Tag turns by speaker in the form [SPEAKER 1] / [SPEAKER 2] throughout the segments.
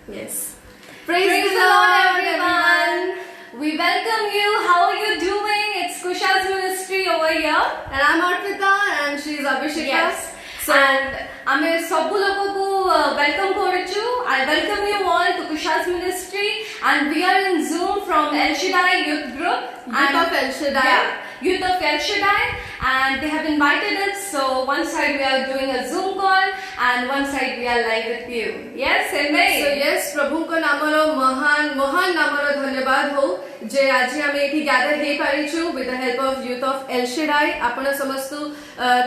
[SPEAKER 1] Yes.
[SPEAKER 2] Praise the Lord, everyone. We welcome you. How are you doing? It's Kusha's ministry over here.
[SPEAKER 1] And I'm Arpita and she's Abhisheka.
[SPEAKER 2] Yes.
[SPEAKER 1] So,
[SPEAKER 2] And ଆମେ ସବୁ ଲୋକକୁ welcome କରୁଛୁ. I welcome you all to Kusha's ministry, and we are in Zoom from El Shaddai Youth Group.
[SPEAKER 1] Youth of El Shaddai.
[SPEAKER 2] Yeah, Youth of El Shaddai, and they have invited us. So one side we are doing a Zoom call, and one side we are live with you. Yes, amen.
[SPEAKER 1] So yes, प्रभुଙ୍କ नामର महान नामର ଧନ୍ୟବାଦ हो जे आज ଆମେ ଏଠି gather ହେଇ ପାରିଛୁ with the help of Youth of El Shaddai. ଆପଣ ସମସ୍ତ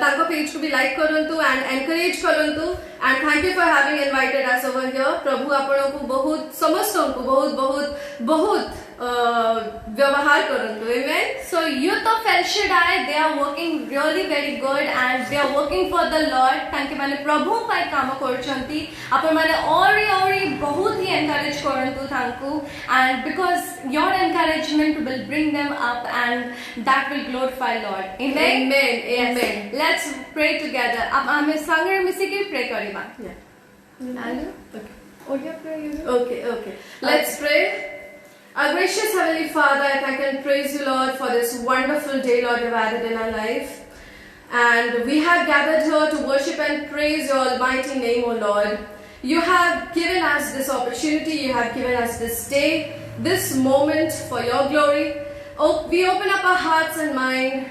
[SPEAKER 1] ତାଙ୍କ page को भी like କରନ୍ତୁ and encourage କରନ୍ତୁ, and thank you for having invited us over here. प्रभु ଆପଣଙ୍କୁ बहुत ସମସ୍ତଙ୍କୁ बहुत व्यवहार करନ୍ତୁ. Amen.
[SPEAKER 2] So Youth of El Shaddai, they are working really very good and they are working for the Lord. तांके माने प्रभु पाई काम करूछंती. आपण माने औरी बहुत ही encourage करंतु तांकू, and because your encouragement will bring them up and that will glorify Lord. Amen.
[SPEAKER 1] Amen.
[SPEAKER 2] Yes.
[SPEAKER 1] Amen.
[SPEAKER 2] Let's pray together. अब हमें संगे मिसिके pray करिबा.
[SPEAKER 1] Yeah.
[SPEAKER 2] Hello.
[SPEAKER 1] Okay.
[SPEAKER 2] Or you pray.
[SPEAKER 1] Okay. Let's pray. Our gracious Heavenly Father, I thank and praise you, Lord, for this wonderful day, Lord, you've added in our life. And we have gathered here to worship and praise your almighty name, O Lord. You have given us this opportunity, you have given us this day, this moment for your glory. Oh, we open up our hearts and mind.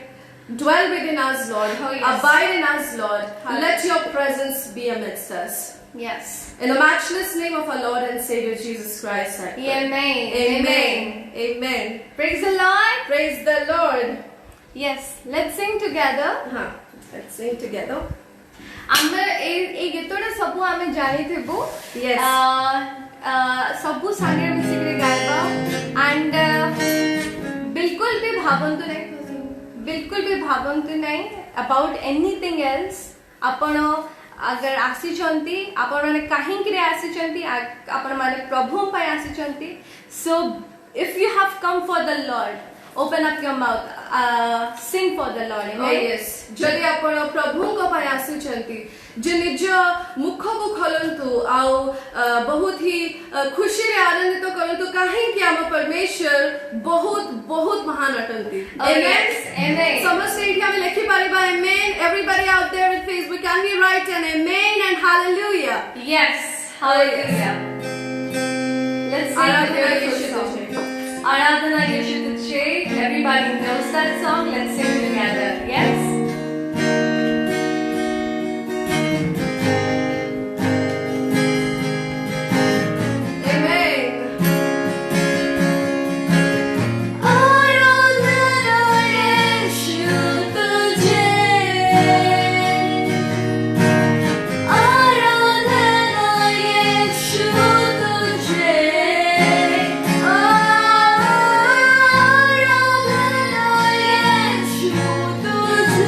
[SPEAKER 1] Dwell within us, Lord.
[SPEAKER 2] Oh, yes.
[SPEAKER 1] Abide in us, Lord.
[SPEAKER 2] Hallelujah.
[SPEAKER 1] Let your presence be amidst us.
[SPEAKER 2] Yes.
[SPEAKER 1] In the matchless name of our Lord and Savior Jesus Christ, I pray.
[SPEAKER 2] Amen.
[SPEAKER 1] Amen. Amen.
[SPEAKER 2] Praise the Lord.
[SPEAKER 1] Praise the Lord.
[SPEAKER 2] Yes. Let's sing together.
[SPEAKER 1] Let's sing together.
[SPEAKER 2] ଆମେ এই ଗୀତଟା ସବୁ ଆମେ ଜାଣିଥିବୁ.
[SPEAKER 1] Yes.
[SPEAKER 2] ସବୁ ସାଙ୍ଗରେ ମିଶିକି ଗାଇବା, and बिल्कुल भी भावନ୍ତୁ ନାହିଁ about anything else. ଆପଣ अगर आसीचंती, आपण माने काहींकरे आसीचंती, आपण माने प्रभु ପାଇଁ आसीचंती. So if you have come for the Lord, open up your mouth, sing for the Lord. Amen.
[SPEAKER 1] Oh yes. जदि आपण प्रभुଙ୍କ ପାଇଁ आसीचंती, जे निज मुखକୁ ଖୋଲନ୍ତୁ ଆଉ बहुत ही खुशी रे आनंदित କରନ୍ତୁ, କାହିଁକି ଆମ परमेश्वर बहुत महान अटंती.
[SPEAKER 2] Amen. Amen.
[SPEAKER 1] ସମସ୍ତେ ଏଠି ଆମେ ଲେଖି ପାରିବା amen. Everybody out there in Facebook, can we write an amen and hallelujah?
[SPEAKER 2] Yes. Hallelujah. Let's sing
[SPEAKER 1] Aradhana
[SPEAKER 2] the
[SPEAKER 1] Yeshu
[SPEAKER 2] song.
[SPEAKER 1] Tuche.
[SPEAKER 2] Aradhana Yeshu Tuche. Everybody knows that song. Let's sing together. Yes.
[SPEAKER 3] तुझे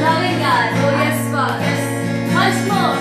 [SPEAKER 2] loving God.
[SPEAKER 1] Oh yes, Father.
[SPEAKER 2] Once more.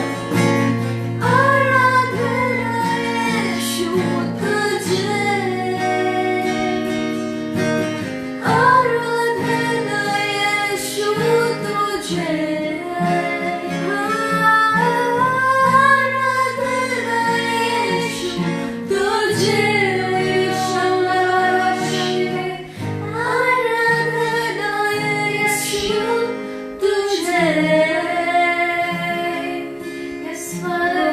[SPEAKER 2] Yes, Father,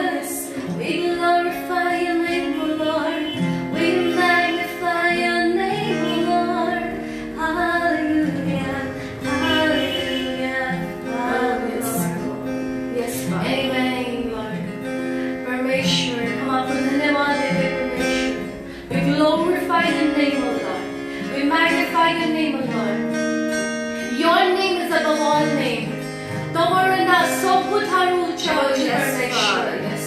[SPEAKER 2] we glorify your name, O Lord. We magnify your name, O Lord. Hallelujah, hallelujah, hallelujah.
[SPEAKER 1] Yes, Father.
[SPEAKER 2] Amen, Lord. परमेश्वर, हम आपको धन्यवाद देते हैं परमेश्वर. We glorify your name, O Lord. We magnify your name, O Lord. Your name is above all name. તમારું નામ સૌથી ઊંચું
[SPEAKER 1] Oh
[SPEAKER 2] છે
[SPEAKER 1] yes,
[SPEAKER 2] Parmeshwar.
[SPEAKER 1] Father. Yes.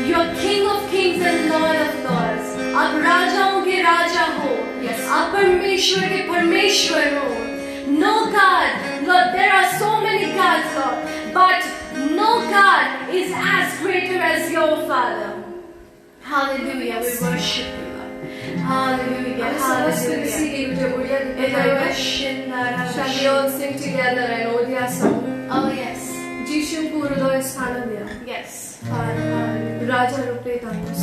[SPEAKER 2] You are King of Kings and Lord of Lords. आप राजाओं के राजा हो.
[SPEAKER 1] Yes.
[SPEAKER 2] आप परमेश्वर के परमेश्वर हो. No God, Lord, there are so many gods, Lord, but no God is as greater as your Father. Hallelujah, we worship you, Lord. Hallelujah,
[SPEAKER 1] I'm supposed to
[SPEAKER 2] hallelujah.
[SPEAKER 1] sing in Odia. Shall we all sing together an Odia song?
[SPEAKER 2] Oh yes,
[SPEAKER 1] Jishum Purudoy Sthanamya.
[SPEAKER 2] yes.
[SPEAKER 1] Raja Rupe Tamus.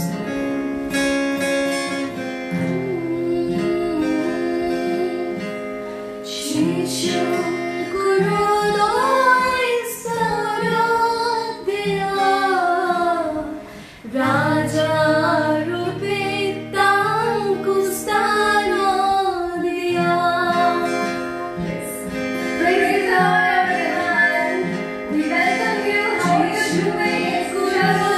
[SPEAKER 1] Praise the Lord, everyone. We welcome you. How are you doing?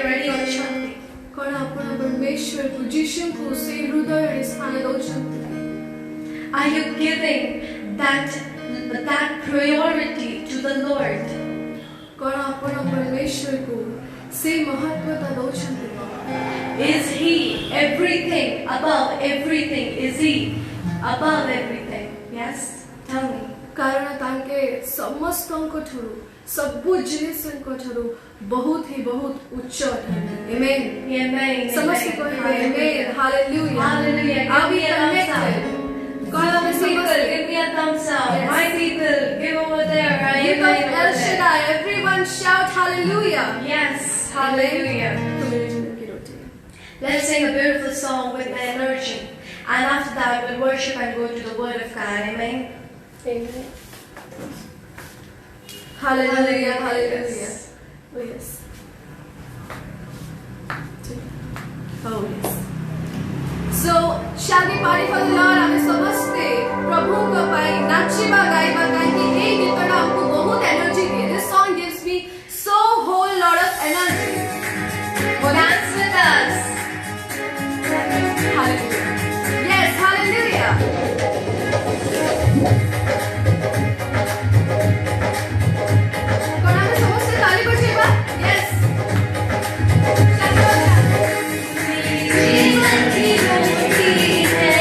[SPEAKER 2] ready ଅଛନ୍ତି?
[SPEAKER 1] କଣ ଆପଣ ପରମେଶ୍ୱରକୁ ଯୀଶୁଙ୍କୁ ସେଇ ହୃଦୟରେ ସ୍ଥାନ ଦେଉଛନ୍ତି?
[SPEAKER 2] Are you giving that priority to the Lord?
[SPEAKER 1] କଣ ଆପଣ ପରମେଶ୍ୱରକୁ ସେଇ ମହତ୍ତ୍ୱତା ଦେଉଛନ୍ତି?
[SPEAKER 2] Is He everything, above everything? Is He above everything? Yes? Tell me.
[SPEAKER 1] କାରଣ ତାଙ୍କେ ସମସ୍ତଙ୍କଠାରୁ ସବୁ ଜିନିଷଙ୍କଠାରୁ ବହୁତ ଉଚ୍ଚ ଅଟନ୍ତି। Amen.
[SPEAKER 2] Amen.
[SPEAKER 1] ସମସ୍ତେ କହିବେ Amen. Hallelujah.
[SPEAKER 2] Hallelujah.
[SPEAKER 1] Are we
[SPEAKER 2] Give me a thumbs up.
[SPEAKER 1] connected? କଣ
[SPEAKER 2] Come
[SPEAKER 1] ଆମେ
[SPEAKER 2] on, people,
[SPEAKER 1] ସମସ୍ତେ
[SPEAKER 2] give me a thumbs up.
[SPEAKER 1] Yes.
[SPEAKER 2] My people, give over there.
[SPEAKER 1] Give
[SPEAKER 2] Amen.
[SPEAKER 1] up El Shaddai. Everyone shout hallelujah.
[SPEAKER 2] Yes. Hallelujah. Let's sing a beautiful song with the energy. And after that, we'll worship and go to the Word of God. Amen.
[SPEAKER 1] Amen. Hallelujah. Hallelujah.
[SPEAKER 2] Yes.
[SPEAKER 1] Oh yes. Oh yes. So shall we party for the Lord? ଆମେ ସମସ୍ତେ ପ୍ରଭୁଙ୍କ ପାଇଁ ନାଚିବା ଗାଇବା କାହିଁକି ଏଇ ଗୀତଟା ଆମକୁ ବହୁତ ଏନର୍ଜି ଦିଏ। This song gives me so whole lot of energy.
[SPEAKER 2] Dance with us.
[SPEAKER 1] Hallelujah. Yes, hallelujah. କଣ ଆମେ ସମସ୍ତେ ତାଳି ବଜେଇବା? Yes.
[SPEAKER 2] जीवन की रोटी है,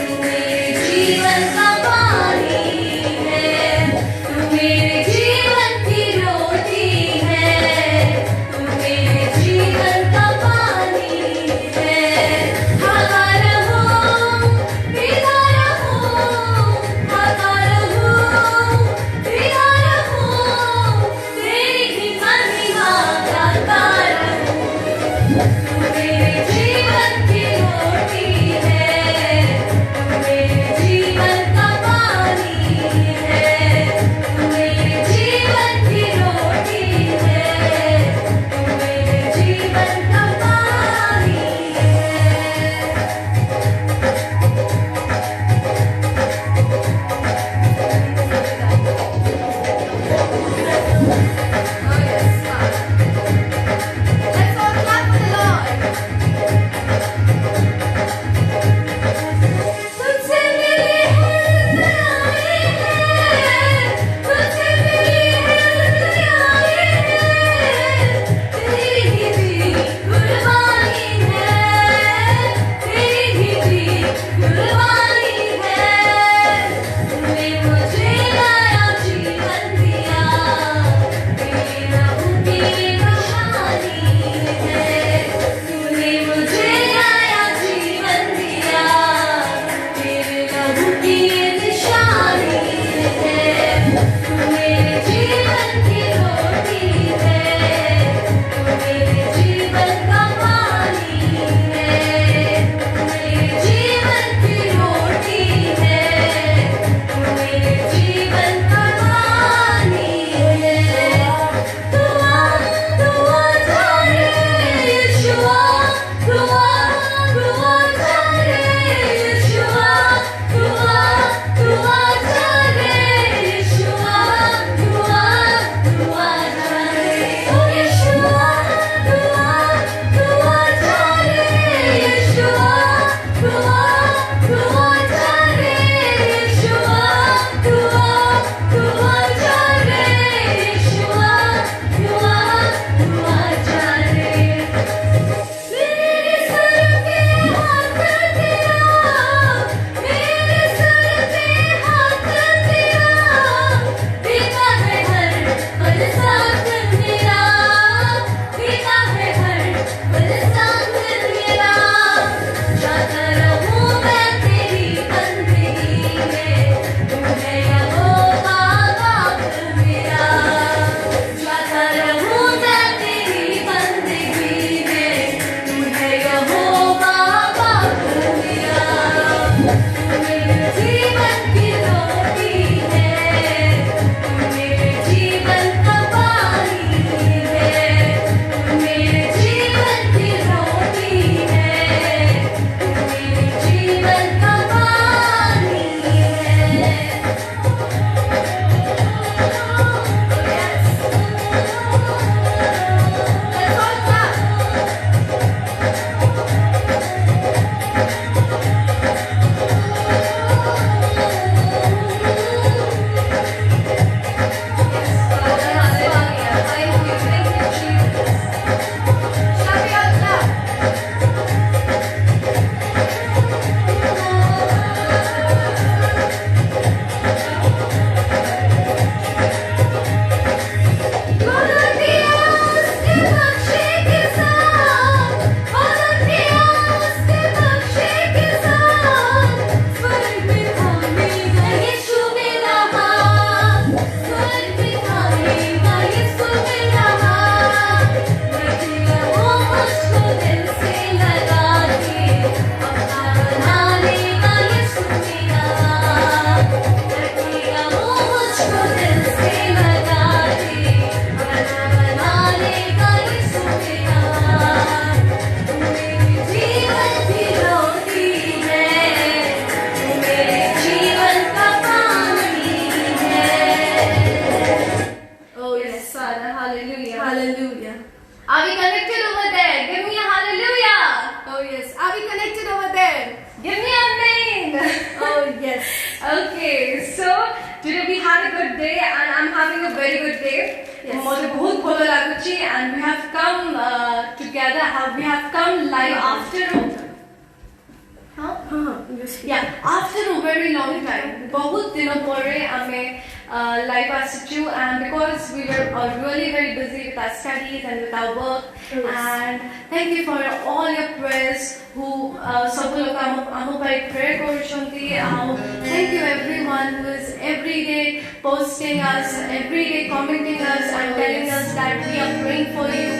[SPEAKER 2] तू मेरे जीवन का पानी है। very good day.
[SPEAKER 1] Yes.
[SPEAKER 2] मुझे बहुत ଭଲ ଲାଗୁଛି and we have come together. We have come live after after a very long time. बहुत दिनों ପରେ ଆମେ live ଆସିଛୁ and because we were really very busy with our studies and with our work.
[SPEAKER 1] Yes.
[SPEAKER 2] And thank you for all your prayers who ସବୁ ଲୋକ ଆମ ପାଇଁ pray କରୁଛନ୍ତି. Thank you everyone who is every day posting us, every day commenting us and telling us that we are praying for you.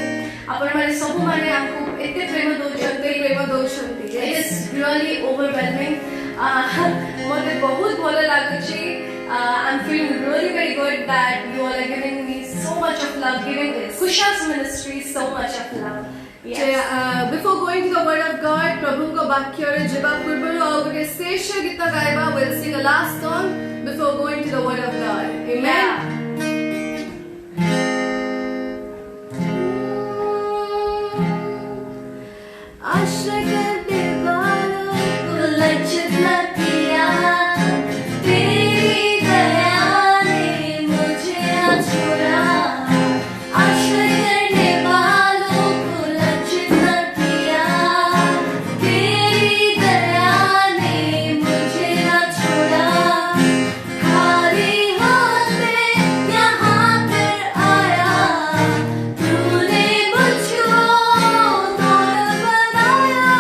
[SPEAKER 2] ଆପଣମାନେ ସବୁମାନେ ଆମକୁ ଏତେ ପ୍ରେମ ଦଉଛନ୍ତି. It is really overwhelming. ମୋତେ ବହୁତ ଭଲ ଲାଗୁଛି. I'm feeling really very good that you all are giving me so much of love, giving Kusha's ministry so much of love. Yes.
[SPEAKER 1] Before going to the word of God, Prabhuଙ୍କ ବାକ୍ୟରେ ଯିବା ପୂର୍ବରୁ ଆଉ ଗୋଟେ ଶ୍ରେଷ୍ଠ ଗୀତ ଗାଇବା. We'll sing a last song before going to the word of God. Amen.
[SPEAKER 2] आश्रय करने वालों को लज्जित न किया, तेरी दया ने मुझे छोड़ा. आश्रय करने वालों को लज्जित न किया, तेरी दया ने मुझे छोड़ा. खाली हाथ में यहाँ पर आया, तूने मुझको दौलत बनाया.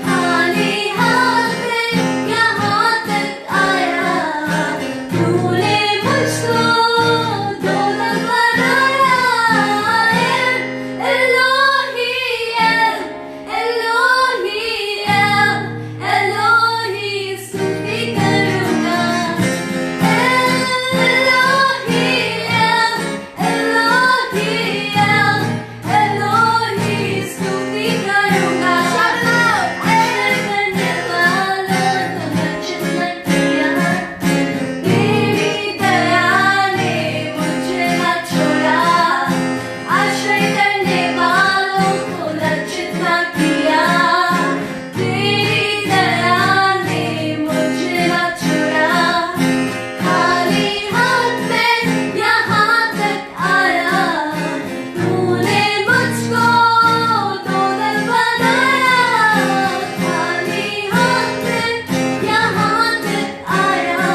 [SPEAKER 2] खाली हाथ में यहाँ तक आया, तूने मुझको दौलत बनाया. एलोही एलोही स्तुति करूँगा. एलोही स्तुति करूँगा. आश्रय करने वालों को लज्जित न किया, तेरी दया ने मुझे न छोड़ा. आश्रय करने वालों को लज्जित न किया, तेरी दया ने मुझे न छोड़ा. खाली हाथ में यहाँ तक आया, तूने मुझको दौलत बनाया. खाली हाथ में यहाँ तक आया,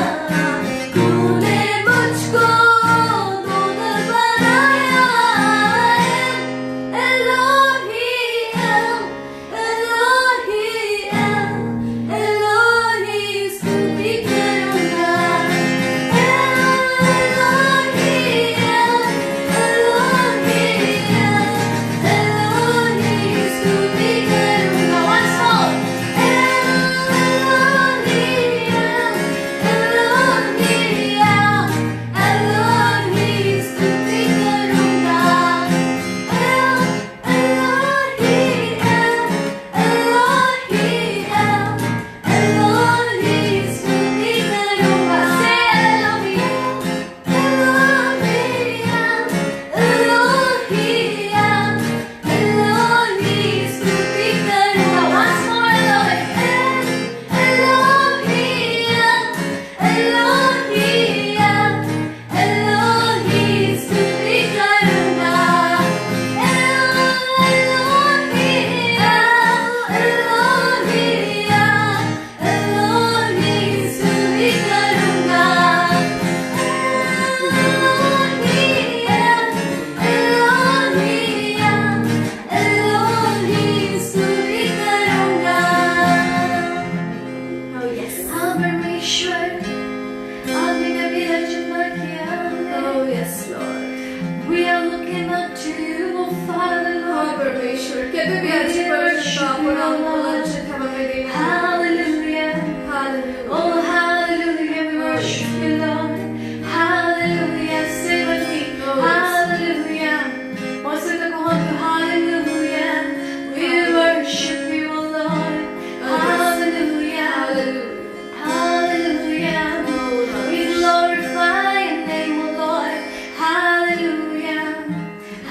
[SPEAKER 2] तूने मुझको दौलत बनाया. एलोही स्तुति करूँगा. एलोही स्तुति करूँगा. Once more. एलोही स्तुति करूँगा. एलोही स्तुति करूँगा. एलोही स्तुति करूँगा. Once more. एलोही स्तुति करूँगा. एलोही स्तुति करूँगा. एलोही स्तुति करूँगा.
[SPEAKER 1] Oh yes.
[SPEAKER 2] हाँ परमेश्वर, आपने कभी लज्जित न किया.
[SPEAKER 1] Oh yes, Lord.
[SPEAKER 2] We are looking up to you, oh Father
[SPEAKER 1] Oh
[SPEAKER 2] Lord.
[SPEAKER 1] परमेश्वर, केबे भी अच्छी परमेश्वर आपण हमको लज्जित हमें देना.
[SPEAKER 2] Hallelujah.
[SPEAKER 1] Hallelujah.
[SPEAKER 2] Oh, hallelujah. We worship you, Lord. Hallelujah. Say with me.
[SPEAKER 1] Oh, yes.
[SPEAKER 2] Hallelujah. Also the God, hallelujah. We worship you, oh Lord.
[SPEAKER 1] Oh, yes.
[SPEAKER 2] Hallelujah.
[SPEAKER 1] Hallelujah.
[SPEAKER 2] Hallelujah.
[SPEAKER 1] Oh, Lord.
[SPEAKER 2] We glorify your name, oh Lord. Hallelujah.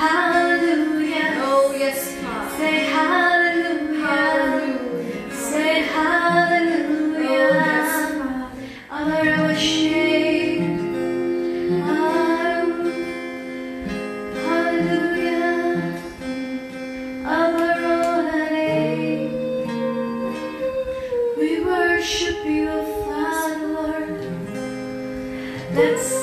[SPEAKER 2] Hallelujah.
[SPEAKER 1] Oh yes, Father.
[SPEAKER 2] Say hallelujah.
[SPEAKER 1] Hallelujah.
[SPEAKER 2] Say hallelujah.
[SPEAKER 1] Oh, yes, Father.
[SPEAKER 2] Our worship, our Let's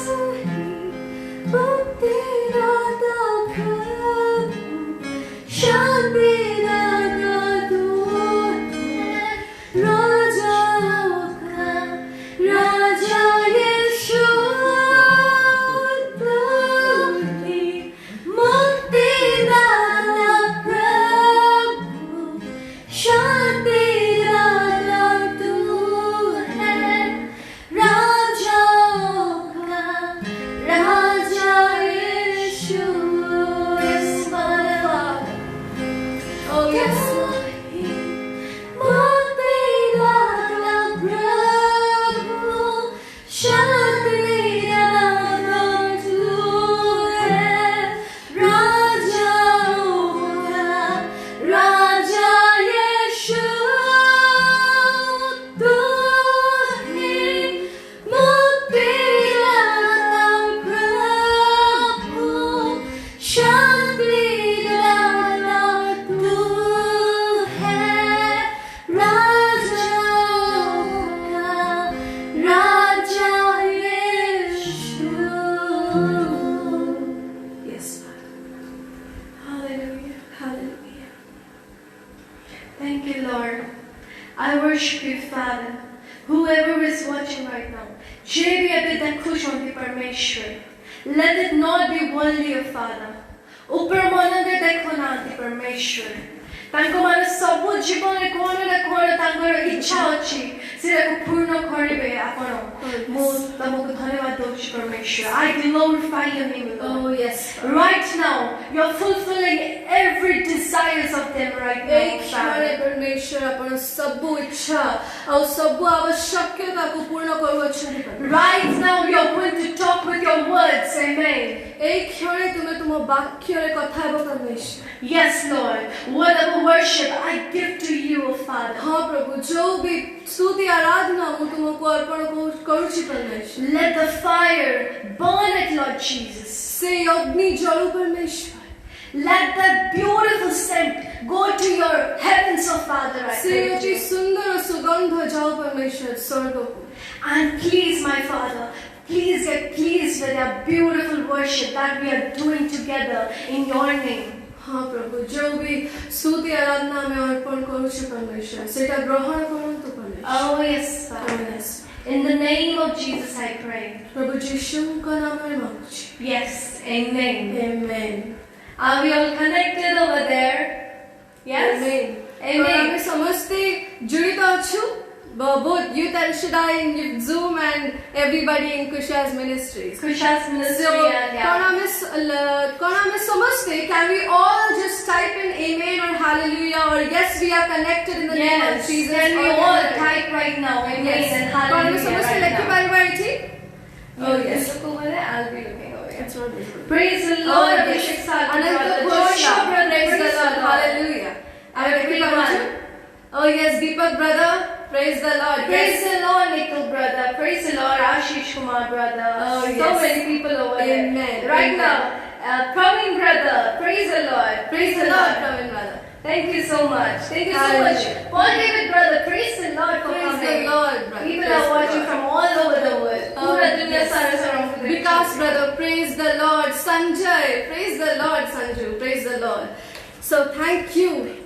[SPEAKER 2] Thank you, Lord. I worship you, Father. Whoever is watching right now, let it not be worldly, O Father. Upramanande dekhonati Parmeshwar. Tanko mane sabu jibone kone na kone tankar ichha achi. Siraku purna karibe apano. Mo tamoku dhanyawad dauchi Parmeshwar. I glorify your name, Lord.
[SPEAKER 1] Oh yes.
[SPEAKER 2] Right now, you're fulfilling every desires of them right now,
[SPEAKER 1] एक क्षणे
[SPEAKER 2] Father.
[SPEAKER 1] परमेश्वर आपण सब इच्छा और सब आवश्यकता को पूर्ण କରୁଅଛନ୍ତି।
[SPEAKER 2] Right now, you're going to talk with your words, amen.
[SPEAKER 1] एक क्षणे तुमे तुम वाक्ୟରେ କଥା ହେବ परमेश्वर।
[SPEAKER 2] Yes, Lord. Whatever worship I give to you, O Father.
[SPEAKER 1] हाँ प्रभु जो भी स्तुति आराधना ମୁଁ तुमको अर्पण କରୁଛି परमेश्वर।
[SPEAKER 2] Let the fire burn it, Lord Jesus.
[SPEAKER 1] से अग्नि जळू परमेश्वर।
[SPEAKER 2] Let that beautiful scent go to your heavens, O Father. I
[SPEAKER 1] से
[SPEAKER 2] pray to
[SPEAKER 1] अति
[SPEAKER 2] you.
[SPEAKER 1] सुंदर सुगंध जाओ परमेश्वर स्वर्गको।
[SPEAKER 2] And please, my Father, please get pleased with our beautiful worship that we are doing together in your name.
[SPEAKER 1] हाँ प्रभु जो भी स्तुति आराधना में अर्पण କରୁଛି परमेश्वर सेटा ग्रहण କରନ୍ତୁ परमेश्वर।
[SPEAKER 2] Oh, yes, Father.
[SPEAKER 1] Yes.
[SPEAKER 2] In the name of Jesus, I pray.
[SPEAKER 1] प्रभु यीशुଙ୍କ नामରେ ମାଗୁଛି।
[SPEAKER 2] Yes, amen.
[SPEAKER 1] Amen.
[SPEAKER 2] Are we all connected over there? Yes?
[SPEAKER 1] Amen.
[SPEAKER 2] Amen.
[SPEAKER 1] ଆମେ ସମସ୍ତେ ଜଡ଼ିତ ଅଛୁ both Youth El Shaddai in Zoom and everybody in Kusha's ministries.
[SPEAKER 2] Kusha's ministry
[SPEAKER 1] So,
[SPEAKER 2] and
[SPEAKER 1] कौन हमें समझते? Can we all just type in amen or hallelujah or yes we are connected in the name of
[SPEAKER 2] yes,
[SPEAKER 1] Jesus?
[SPEAKER 2] can we
[SPEAKER 1] or
[SPEAKER 2] all
[SPEAKER 1] whatever?
[SPEAKER 2] type right now, amen
[SPEAKER 1] Yes.
[SPEAKER 2] and
[SPEAKER 1] कौन हमें
[SPEAKER 2] hallelujah
[SPEAKER 1] समझते?
[SPEAKER 2] right
[SPEAKER 1] लेके
[SPEAKER 2] now?
[SPEAKER 1] बारी बारी थी? Oh yes.
[SPEAKER 2] Look over there, I'll be looking over here.
[SPEAKER 1] That's what it is.
[SPEAKER 2] Praise the
[SPEAKER 1] Oh,
[SPEAKER 2] Lord,
[SPEAKER 1] yes.
[SPEAKER 2] Abhishek Sadhu,
[SPEAKER 1] Ananta
[SPEAKER 2] brother
[SPEAKER 1] Joshua,
[SPEAKER 2] Joshua, brother,
[SPEAKER 1] praise the Lord. Hallelujah.
[SPEAKER 2] Everyone.
[SPEAKER 1] Oh yes, Deepak brother, praise the Lord.
[SPEAKER 2] Praise
[SPEAKER 1] Yes.
[SPEAKER 2] the Lord, Nikhil brother. Praise the Lord, Ashish Kumar brother.
[SPEAKER 1] Oh,
[SPEAKER 2] So
[SPEAKER 1] yes.
[SPEAKER 2] many people over
[SPEAKER 1] Amen.
[SPEAKER 2] there. Right
[SPEAKER 1] Amen.
[SPEAKER 2] now, Praveen brother. Praise the Lord.
[SPEAKER 1] Praise the Lord, Praveen brother.
[SPEAKER 2] Thank you so much. Thank you so
[SPEAKER 1] Hallelujah.
[SPEAKER 2] much. Paul David brother, praise the Lord for
[SPEAKER 1] Praise
[SPEAKER 2] coming.
[SPEAKER 1] the Lord, brother.
[SPEAKER 2] People
[SPEAKER 1] Praise
[SPEAKER 2] are
[SPEAKER 1] the
[SPEAKER 2] watching
[SPEAKER 1] Lord.
[SPEAKER 2] from all over the world.
[SPEAKER 1] Oh,
[SPEAKER 2] Pura dunya
[SPEAKER 1] yes.
[SPEAKER 2] sara sarang pura
[SPEAKER 1] Vikas
[SPEAKER 2] dunya.
[SPEAKER 1] brother, praise the Lord. Sanjay, praise the Lord. Sanju, praise the Lord. So thank you.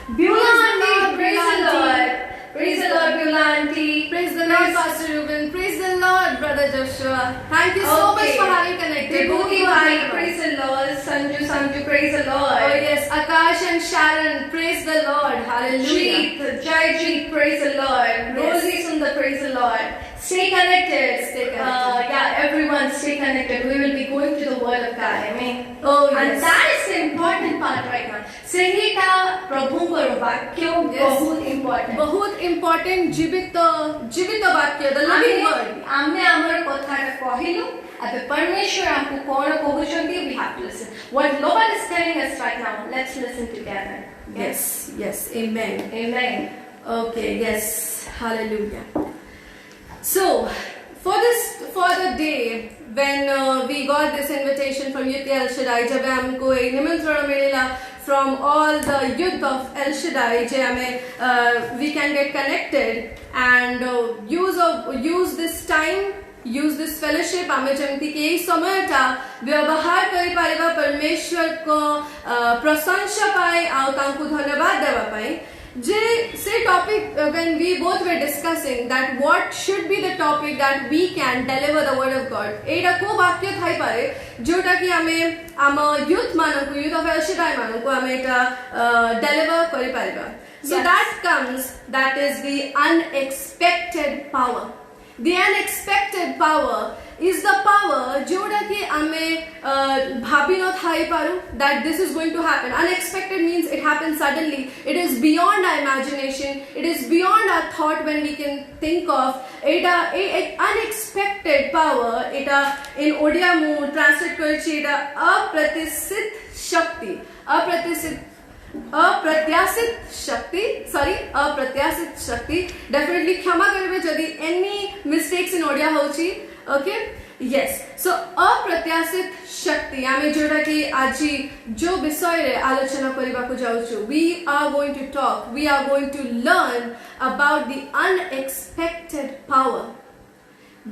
[SPEAKER 2] Beulah auntie,
[SPEAKER 1] Lord,
[SPEAKER 2] praise
[SPEAKER 1] Beulah
[SPEAKER 2] the Lord. Praise the Lord, Beulah auntie.
[SPEAKER 1] Praise the Lord, Pastor Ruben. Praise the Lord, brother Joshua. Thank you so much for having connected.
[SPEAKER 2] Vibhuti bhai, praise the Lord. Sanju, praise the Lord.
[SPEAKER 1] Oh yes, Akash and Sharon, praise the Lord. Hallelujah.
[SPEAKER 2] Jeet, Jai, praise the Lord.
[SPEAKER 1] Yes.
[SPEAKER 2] Rosie Sundar, praise the Lord. Stay connected.
[SPEAKER 1] Stay connected.
[SPEAKER 2] Everyone stay connected. We will be going to the Word of God. Amen.
[SPEAKER 1] Oh
[SPEAKER 2] And
[SPEAKER 1] yes.
[SPEAKER 2] that is the important part right now. Sehita Prabhuଙ୍କର ବାକ୍ୟ
[SPEAKER 1] Yes.
[SPEAKER 2] ବହୁତ important.
[SPEAKER 1] बहुत important जीवित वाक्य, the living word.
[SPEAKER 2] ଆମେ ଆମର କଥାଟା କହିଲୁ ଏବେ ପରମେଶ୍ୱର ଆମକୁ କ'ଣ କହୁଛନ୍ତି we have to listen. What Lord is telling us right now, let's listen together.
[SPEAKER 1] Yes, yes, amen.
[SPEAKER 2] Amen.
[SPEAKER 1] Okay, yes, hallelujah. So, for the day when we got this invitation from Youth El Shaddai, जब हमको एक निमंत्रण मिला from all the youth of El Shaddai, जे हमें we can get connected and use this time use this fellowship आमे जमती कि एई समयटा व्यवहार करि पारिबा परमेश्वर को प्रशंसा पाए आ तांकु धन्यवाद देवा पाए जे से topic when we both were discussing that what should be the topic that we can deliver the word of God एटा को वाक्य थाई पारे जोटा कि आमे आम यूथ मानकु यूथ ऑफ एलशीडाई मानकु आमे एटा deliver करि Paribas so that comes that is the unexpected power. The unexpected power is the power जोटा कि आमे भाभी न थाई पारू that this is going to happen. Unexpected means it happens suddenly. It is beyond our imagination. It is beyond our thought when we can think of. Etah unexpected power Etah in Odia मु translate करछि एटा अप्रत्याशित शक्ति अप्रत्याशित शक्ति definitely क्षमा करिवे जदि any mistakes in Odia होची ओके यस सो अप्रत्याशित शक्ति आमे जोटा कि आजि जो विषय रे आलोचना करिबा को जाउछु we are going to talk we are going to learn about the unexpected power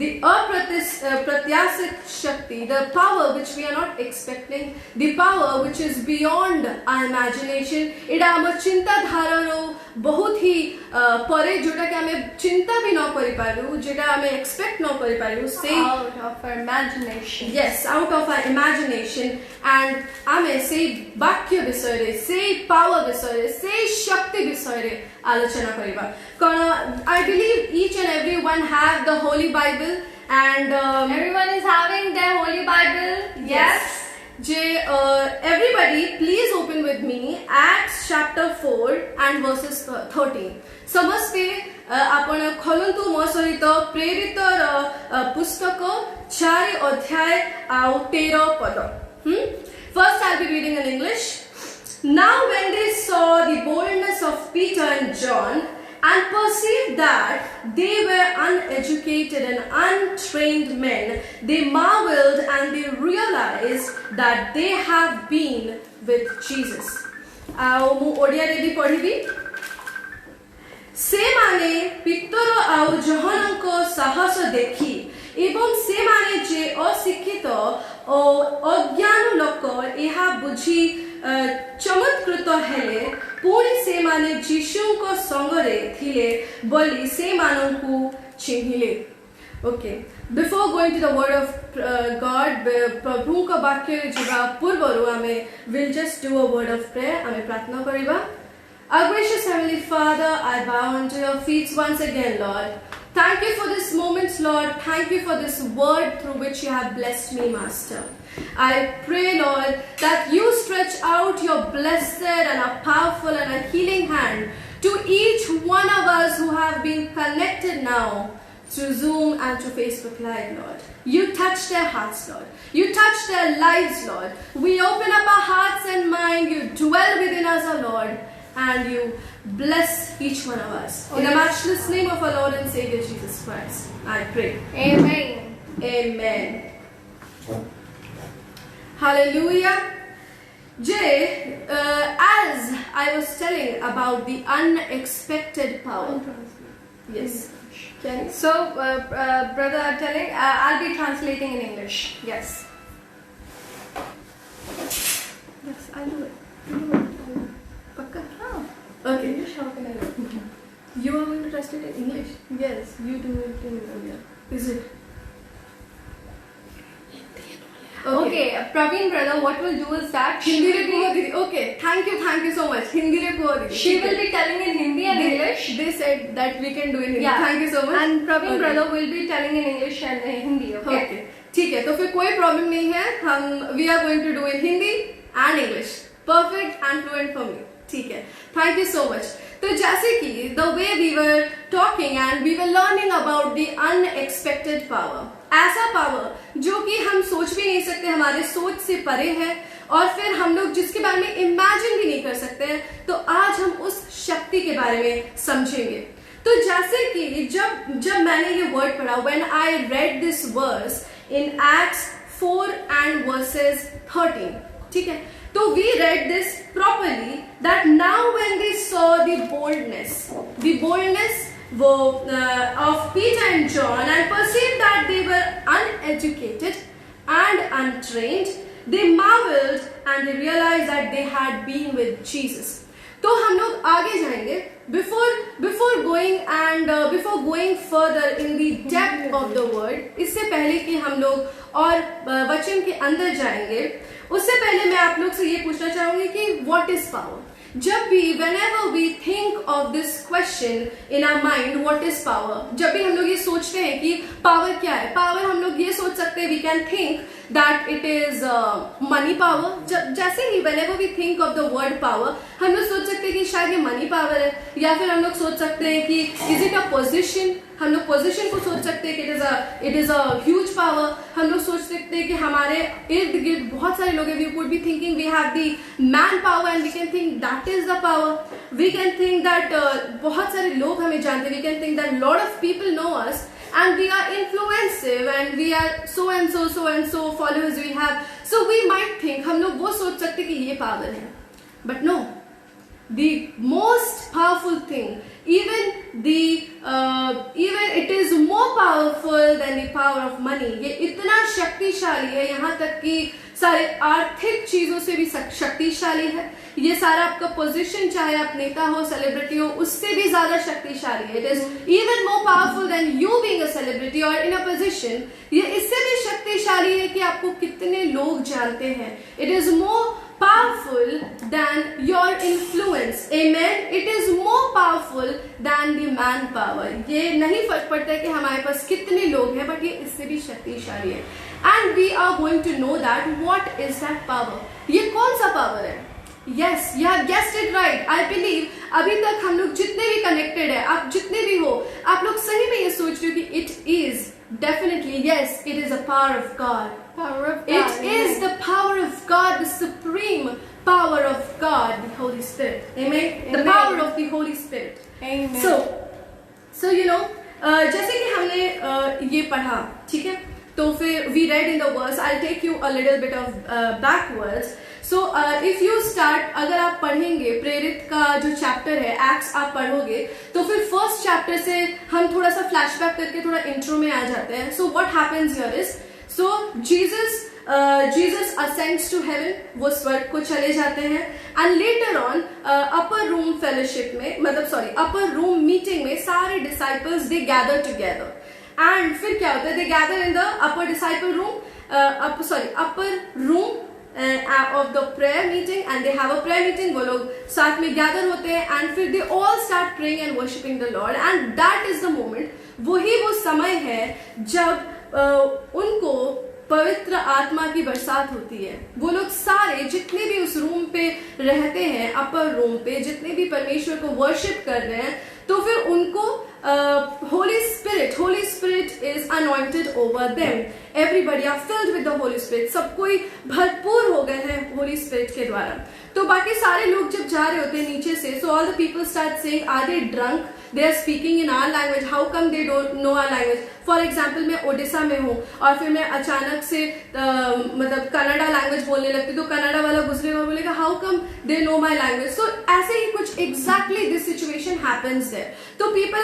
[SPEAKER 1] the अप्रत्याशित शक्ति the power which we are not expecting the power which is beyond our imagination एटा हम चिंता धारणो बहुत ही परे जोटा कि हमें चिंता भी न करि पारू जेटा हमें एक्सपेक्ट न करि पारू से
[SPEAKER 2] out of our imagination
[SPEAKER 1] yes out of our imagination and हमें से वाक्य विषय रे से पावर विषय रे से शक्ति विषय रे आलोचना करिबा कारण I believe each and everyone have the Holy Bible and
[SPEAKER 2] everyone is having their Holy Bible
[SPEAKER 1] yes everybody please open with me Acts chapter 4 and verses 13 समस्ते आपण खोलंतु मो सहित प्रेरित पुस्तक 4 अध्याय आ 13 पद first I'll be reading in English. Now when they saw the boldness of Peter and John and perceived that they were uneducated and untrained men, they marveled and they realized that they have been with Jesus. आओ मु ओडिया रे भी पढिबी से माने पितर आउ जहनक साहस देखि एवं से माने जे अशिक्षित ओ अज्ञान लोक एहा बुझी चमत्कृत हेले पुणी से माने जीशुक संगरे थिले बोली से मानकु चिन्हिले okay before going to the word of God प्रभु का वाक्य जिबा पूर्वरु हमें will just do a word of prayer हमें प्रार्थना करिबा Our gracious Heavenly Father, I bow unto your feet once again, Lord. Thank you for this moment, Lord. Thank you for this word through which you have blessed me, Master. I pray, Lord, that you stretch out your blessed and a powerful and a healing hand to each one of us who have been connected now through Zoom and to Facebook Live, Lord. You touch their hearts, Lord. You touch their lives, Lord. We open up our hearts and mind. You dwell within us, O Lord. And you bless each one of us. In the matchless name of our Lord and Savior Jesus Christ, I pray.
[SPEAKER 2] Amen.
[SPEAKER 1] Amen. Hallelujah. Jay, as I was telling about the unexpected power. Yes. Can
[SPEAKER 2] So, brother, I'm telling, I'll be translating in English.
[SPEAKER 1] Yes. Yes, I'll do it. Pakka?
[SPEAKER 2] Oh.
[SPEAKER 1] Okay.
[SPEAKER 2] English, how can I do it?
[SPEAKER 1] You are going to translate it in English? Yes, you do it in India. Is it?
[SPEAKER 2] Okay, Praveen brother, what we'll do is that
[SPEAKER 1] Hindi re kuho didi. Okay, thank you so much. Hindi re kuho didi.
[SPEAKER 2] she will be telling in Hindi and English.
[SPEAKER 1] They said that we can do in Hindi.
[SPEAKER 2] Yeah.
[SPEAKER 1] Thank you so much.
[SPEAKER 2] And Praveen
[SPEAKER 1] Okay.
[SPEAKER 2] brother will be telling in English and Hindi. Okay.
[SPEAKER 1] Okay. ठीक है, तो फिर कोई problem नहीं है. हम we are going to do in Hindi and English. Perfect and fluent for me. ठीक है. Thank you so much. तो जैसे कि the way we were talking and we were learning about the unexpected power, ऐसा power जो कि हम सोच भी नहीं सकते, हमारे सोच से परे है और फिर हम लोग जिसके बारे में इमेजिन भी नहीं कर सकते हैं, तो आज हम उस शक्ति के बारे में समझेंगे. तो जैसे कि जब मैंने ये वर्ड पढ़ा, when I read this verse in Acts 4 and verses 13, ठीक है, तो we read this properly that now when they saw the boldness of Peter and John and perceived that they were uneducated and untrained, they marveled and they realized that they had been with Jesus. तो हम लोग आगे जाएंगे before going further in the depth of the word. इससे पहले कि हम लोग और वचन के अंदर जाएंगे, उससे पहले मैं आप लोग से ये पूछना चाहूंगी कि what is power? जब भी whenever we think of this question in our mind, what is power? जब भी हम लोग ये सोचते हैं कि पावर क्या है, पावर हम लोग ये सोच सकते हैं, we can think that it is money power. जैसे ही whenever we think of the word power, हम लोग सोच सकते हैं कि शायद ये मनी पावर है, या फिर हम लोग सोच सकते हैं कि is it a position? हम लोग पोजीशन को सोच सकते हैं कि it is a huge power. हम लोग सोच सकते हैं कि हमारे इर्द गिर्द बहुत सारे लोग हैं. We could be thinking we have the man power and we can think that is the power. We can think that बहुत सारे लोग हमें जानते हैं. We can think that lot of people know us and we are influensive and we are so and so followers we have. So we might think, हम लोग वो सोच सकते हैं कि ये पावर है. But no, the most powerful thing, even it is more powerful than the power of money. ये इतना शक्तिशाली है, यहाँ तक कि सारे आर्थिक चीजों से भी शक्तिशाली है. ये सारा आपका पोजीशन, चाहे आप नेता हो, सेलिब्रिटी हो, उससे भी ज्यादा शक्तिशाली है. It is even more powerful than you being a celebrity or in a position. ये इससे भी शक्तिशाली है कि आपको कितने लोग जानते हैं. It is more powerful than your influence. Amen. It is more powerful than the manpower. ये नहीं फर्क पड़ता है कि हमारे पास कितने लोग हैं, बट ये इससे भी शक्तिशाली है. And we are going to know that what is that power. ये कौन सा पावर है? Yes, you have guessed it right. I believe अभी तक हम लोग जितने भी connected है, आप जितने भी हो, आप लोग सही में ये सोच रहे हो कि it is definitely, yes, it is a power of God.
[SPEAKER 2] Power of God.
[SPEAKER 1] It is the power of God, the supreme power of God, the Holy Spirit. Amen. The
[SPEAKER 2] Amen.
[SPEAKER 1] power of the Holy Spirit.
[SPEAKER 2] Amen.
[SPEAKER 1] So you know, जैसे कि हमने ये पढ़ा, ठीक है? तो फिर we read in the verse. I'll take you a little bit of backwards. So if you start, अगर आप पढ़ेंगे प्रेरित का जो चैप्टर है, एक्ट्स आप पढ़ोगे, तो फिर फर्स्ट चैप्टर से हम थोड़ा सा फ्लैशबैक करके थोड़ा इंट्रो में आ जाते हैं. So what happens here is, so Jesus ascends to heaven, वो स्वर्ग को चले जाते हैं, and later on upper room fellowship में, मतलब upper room meeting में सारे disciples they gather together. And फिर क्या होता है? They gather in the upper disciple room, upper room of the prayer meeting, and they have a prayer meeting. वो लोग साथ में gather होते हैं, and फिर they all start praying and worshiping the Lord. And that is the moment, वही वो समय है जब उनको पवित्र आत्मा की बरसात होती है. वो लोग सारे जितने भी उस रूम पे रहते हैं, अपर रूम पे जितने भी परमेश्वर को वर्शिप कर रहे हैं, तो फिर उनको Holy Spirit is anointed over them. Everybody are filled with the Holy Spirit. सब कोई भरपूर हो गए हैं Holy Spirit के द्वारा. तो बाकी सारे लोग जब जा रहे होते हैं नीचे से, so all the people start saying, are they drunk? They are speaking in our language. How come they don't know our language? For example, मैं ओडिशा में हूँ और फिर मैं अचानक से मतलब कन्नड़ा लैंग्वेज बोलने लगती, तो कन्नड़ा वाला गुजरेगा और बोलेगा how come they know my language? So ऐसे ही कुछ exactly this situation happens there. तो people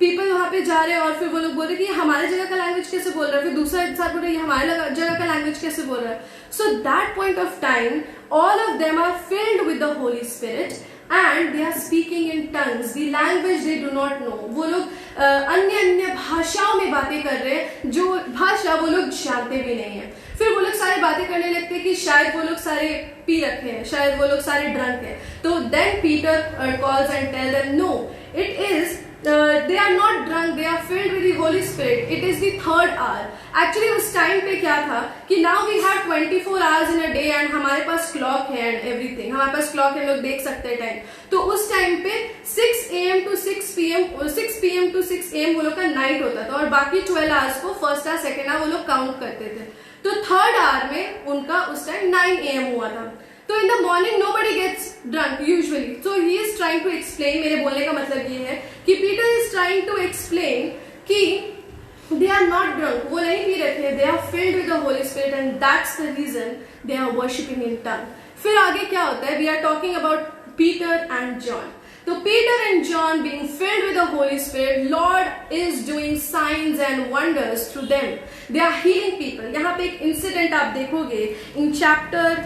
[SPEAKER 1] वहाँ पे जा रहे हैं और फिर वो लोग बोल रहे कि हमारे जगह का लैंग्वेज कैसे बोल रहा है, फिर दूसरा इंसान बोल रहा है हमारे जगह का लैंग्वेज कैसे बोल रहा है. So that point of time, all of them are filled with the Holy Spirit and they are speaking in tongues, the language they do not know. वो लोग अन्य भाषाओं में बातें कर रहे हैं जो भाषा वो लोग जानते भी नहीं है. फिर वो लोग सारे बातें करने लगते हैं कि शायद वो लोग सारे पी रखे हैं, शायद वो लोग सारे ड्रंक हैं. तो then Peter calls and tell them, no, it is they are not drunk, they are filled with the Holy Spirit. It is the third hour. Actually उस टाइम पे क्या था कि now we have 24 hours in a day and हमारे पास clock है and everything. हमारे पास clock है, लोग देख सकते हैं टाइम. तो उस टाइम पे 6 AM to 6 PM वो लोग का नाइट होता था और बाकी 12 hours को फर्स्ट आवर सेकेंड आवर वो लोग काउंट करते थे. तो थर्ड आवर में उनका उस टाइम 9 AM हुआ था. तो in the morning nobody gets drunk usually. So he is trying to explain, मेरे बोलने का मतलब ये है कि Peter is trying to explain कि they are not drunk, वो नहीं पी रहे थे, they are filled with the Holy Spirit and that's the reason they are worshipping in tongue. फिर आगे क्या होता है? We are talking about Peter and John. तो Peter and John being filled with the Holy Spirit, Lord is doing signs and wonders through them. They are healing people. यहाँ पे एक incident आप देखोगे in chapter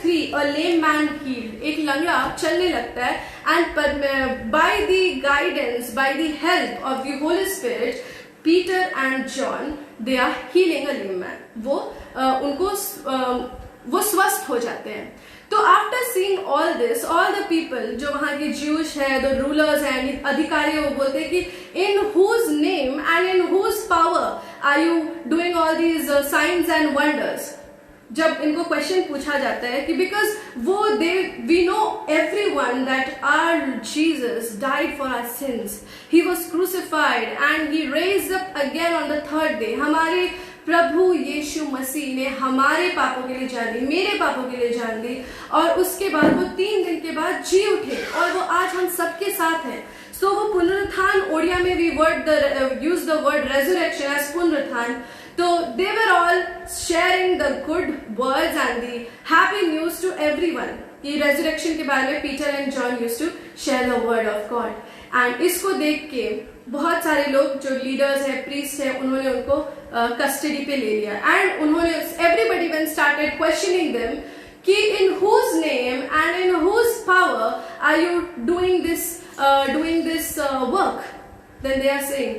[SPEAKER 1] 3, a lame man healed. एक लंगड़ा चलने लगता है, and by the guidance, by the help of the Holy Spirit, Peter and John, they are healing a lame man. वो स्वस्थ हो जाते हैं. तो after seeing all this, all the people जो वहां के ज्यूश है, द रूलर्स एंड अधिकारी, वो बोलते हैं कि in whose name and in whose power are you doing all these signs and wonders. जब इनको क्वेश्चन पूछा जाता है कि because we know everyone that our Jesus died for our sins, he was crucified and he raised up again on the third day. हमारे प्रभु यीशु मसीह ने हमारे पापों के लिए जान दी, मेरे पापों के लिए जान दी, और उसके बाद वो 3 दिन के बाद जी उठे और वो आज हम सबके साथ हैं. सो वो पुनरुत्थान, ओडिया में we use the word resurrection as पुनरुत्थान. तो they were all sharing the good words and the happy news to everyone. कि रेजरेक्शन के बारे में Peter and John used to share the word of God. And इसको देख के बहुत सारे लोग जो लीडर्स है, प्रीस्ट है, उन्होंने उनको कस्टडी पे ले लिया. एंड उन्होंने everybody when started questioning them कि in whose name and in whose power are you doing this work. Then they are saying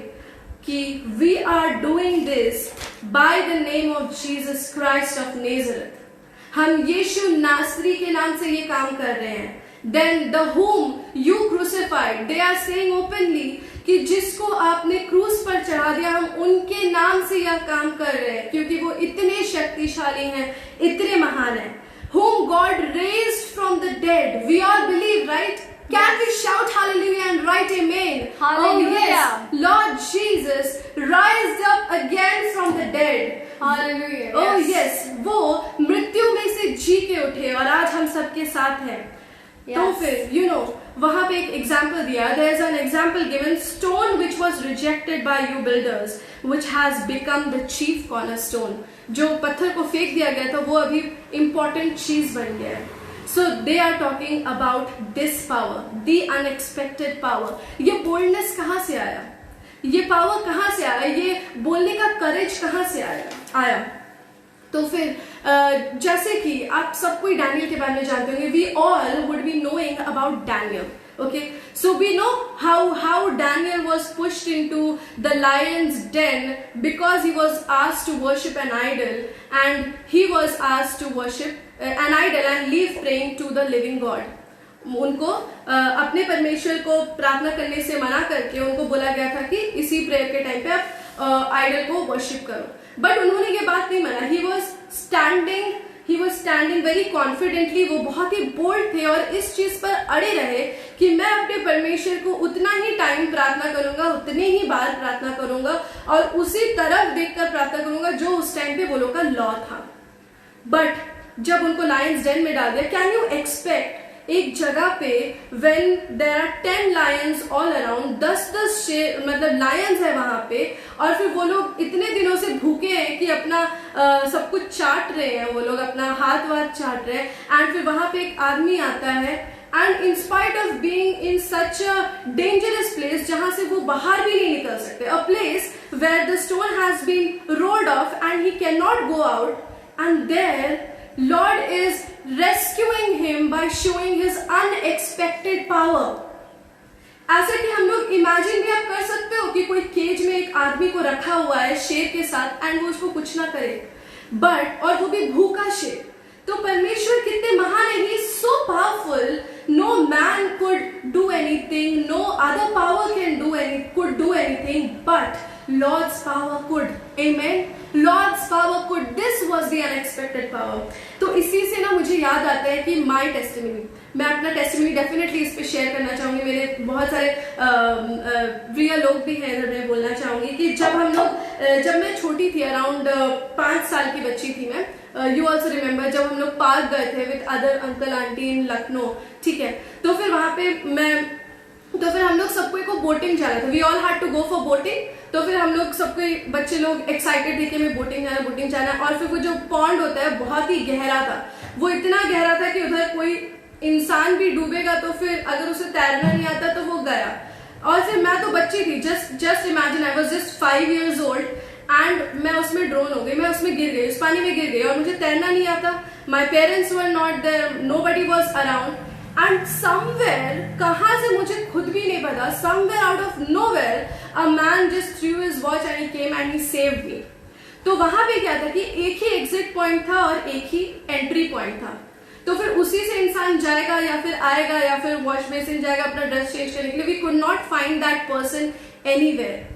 [SPEAKER 1] कि we are doing this by the name of Jesus Christ of Nazareth. हम यीशु नासरी के नाम से ये काम कर रहे हैं. Then the whom you crucified, they are saying openly कि जिसको आपने क्रूस पर चढ़ा दिया, हम उनके नाम से यह काम कर रहे हैं क्योंकि वो इतने शक्तिशाली हैं, इतने महान हैं. Whom God raised from the dead, we all believe, right? Can we shout hallelujah and write amen?
[SPEAKER 2] Hallelujah.
[SPEAKER 1] Oh yes, Lord Jesus rised up again from the dead.
[SPEAKER 2] Hallelujah.
[SPEAKER 1] Oh yes, वो मृत्यु में से जी के उठे और आज हम सबके साथ हैं. तो फिर वहां पे एक एग्जाम्पल दिया. There is an example given, stone which was rejected by you builders which has become the chief cornerstone. जो पत्थर को फेंक दिया गया था वो अभी इंपॉर्टेंट चीज बन गया है. So they are talking about this power, the unexpected power. ये बोल्डनेस कहाँ से आया, ये पावर कहाँ से आया, ये बोलने का करेज कहाँ से आया. तो फिर जैसे कि आप सब कोई डैनियल के बारे में जानते होंगे. We all would be knowing about Daniel. Okay, so we know how Daniel was pushed into the lion's den because he was asked to worship an idol, and he was asked to worship an idol and leave praying to the living God. उनको अपने परमेश्वर को प्रार्थना करने से मना करके उनको बोला गया था कि इसी प्रेयर के टाइम पे आप आइडल को वर्शिप करो. बट उन्होंने ये बात नहीं माना. he was standing very confidently. वो बहुत ही बोल्ड थे और इस चीज पर अड़े रहे कि मैं अपने परमेश्वर को उतना ही टाइम प्रार्थना करूंगा, उतने ही बार प्रार्थना करूंगा और उसी तरफ देखकर प्रार्थना करूंगा जो उस टाइम पे वो लोग का लॉ था. बट जब उनको लायंस डेन में डाल दिया, कैन यू एक्सपेक्ट एक जगह पे when there are 10 lions all around, 10 शेर मतलब लायंस है वहां पे, और फिर वो लोग इतने दिनों से भूखे हैं कि अपना सब कुछ चाट रहे हैं, वो लोग अपना हाथ चाट रहे हैं. एंड फिर वहां पे एक आदमी आता है, and in spite of being in such a dangerous place जहां से वो बाहर भी नहीं निकल सकते, a place where the stone has been rolled off and he can not go out, and there Lord is rescuing him by showing his unexpected power. ऐसा कि हम लोग इमेजिन भी आप कर सकते हो कि कोई केज में एक आदमी को रखा हुआ है शेर के साथ एंड वो उसको कुछ ना करे, बट और वो भी भूखा शेर. तो परमेश्वर कितने महान है. He is so powerful, no man could do anything, no other power could do anything, but Lord's power could. Amen. Lord's power could. This was the unexpected power. तो इसी से ना मुझे याद आता है कि my testimony, मैं अपना टेस्टिमनी डेफिनेटली इस पे शेयर करना चाहूंगी. मेरे बहुत सारे प्रिय लोग भी हैं इधर. मैं बोलना चाहूंगी कि जब मैं छोटी थी, अराउंड 5 साल की बच्ची थी मैं, यू ऑल्सो रिमेम्बर, जब हम लोग पार्क गए थे विद अदर अंकल आंटी इन लखनऊ. ठीक है, तो फिर वहां पे तो फिर हम लोग सबको को बोटिंग जाना था. We all had to go for boating. तो फिर हम लोग सबको बच्चे लोग एक्साइटेड थे कि हमें बोटिंग जाना. और फिर वो जो पॉन्ड होता है बहुत ही गहरा था. वो इतना गहरा था कि उधर कोई इंसान भी डूबेगा तो फिर अगर उसे तैरना नहीं आता तो वो गया। और फिर मैं तो बच्ची थी, just imagine I was just 5 years old and मैं उसमें ड्रोन हो गई, मैं उसमें गिर गई, उस पानी में गिर गई और मुझे तैरना नहीं आता। My parents were not there, nobody was around and somewhere, कहाँ से मुझे खुद भी नहीं पता, somewhere out of nowhere a man just threw his watch and he came and he saved me. तो वहां पे क्या था कि एक ही एग्जिट पॉइंट था और एक ही एंट्री पॉइंट था। तो फिर उसी से इंसान जाएगा या फिर आएगा या फिर वॉश बेसिन जाएगा अपना ड्रेस चेंज करने के लिए। We could not find that person anywhere.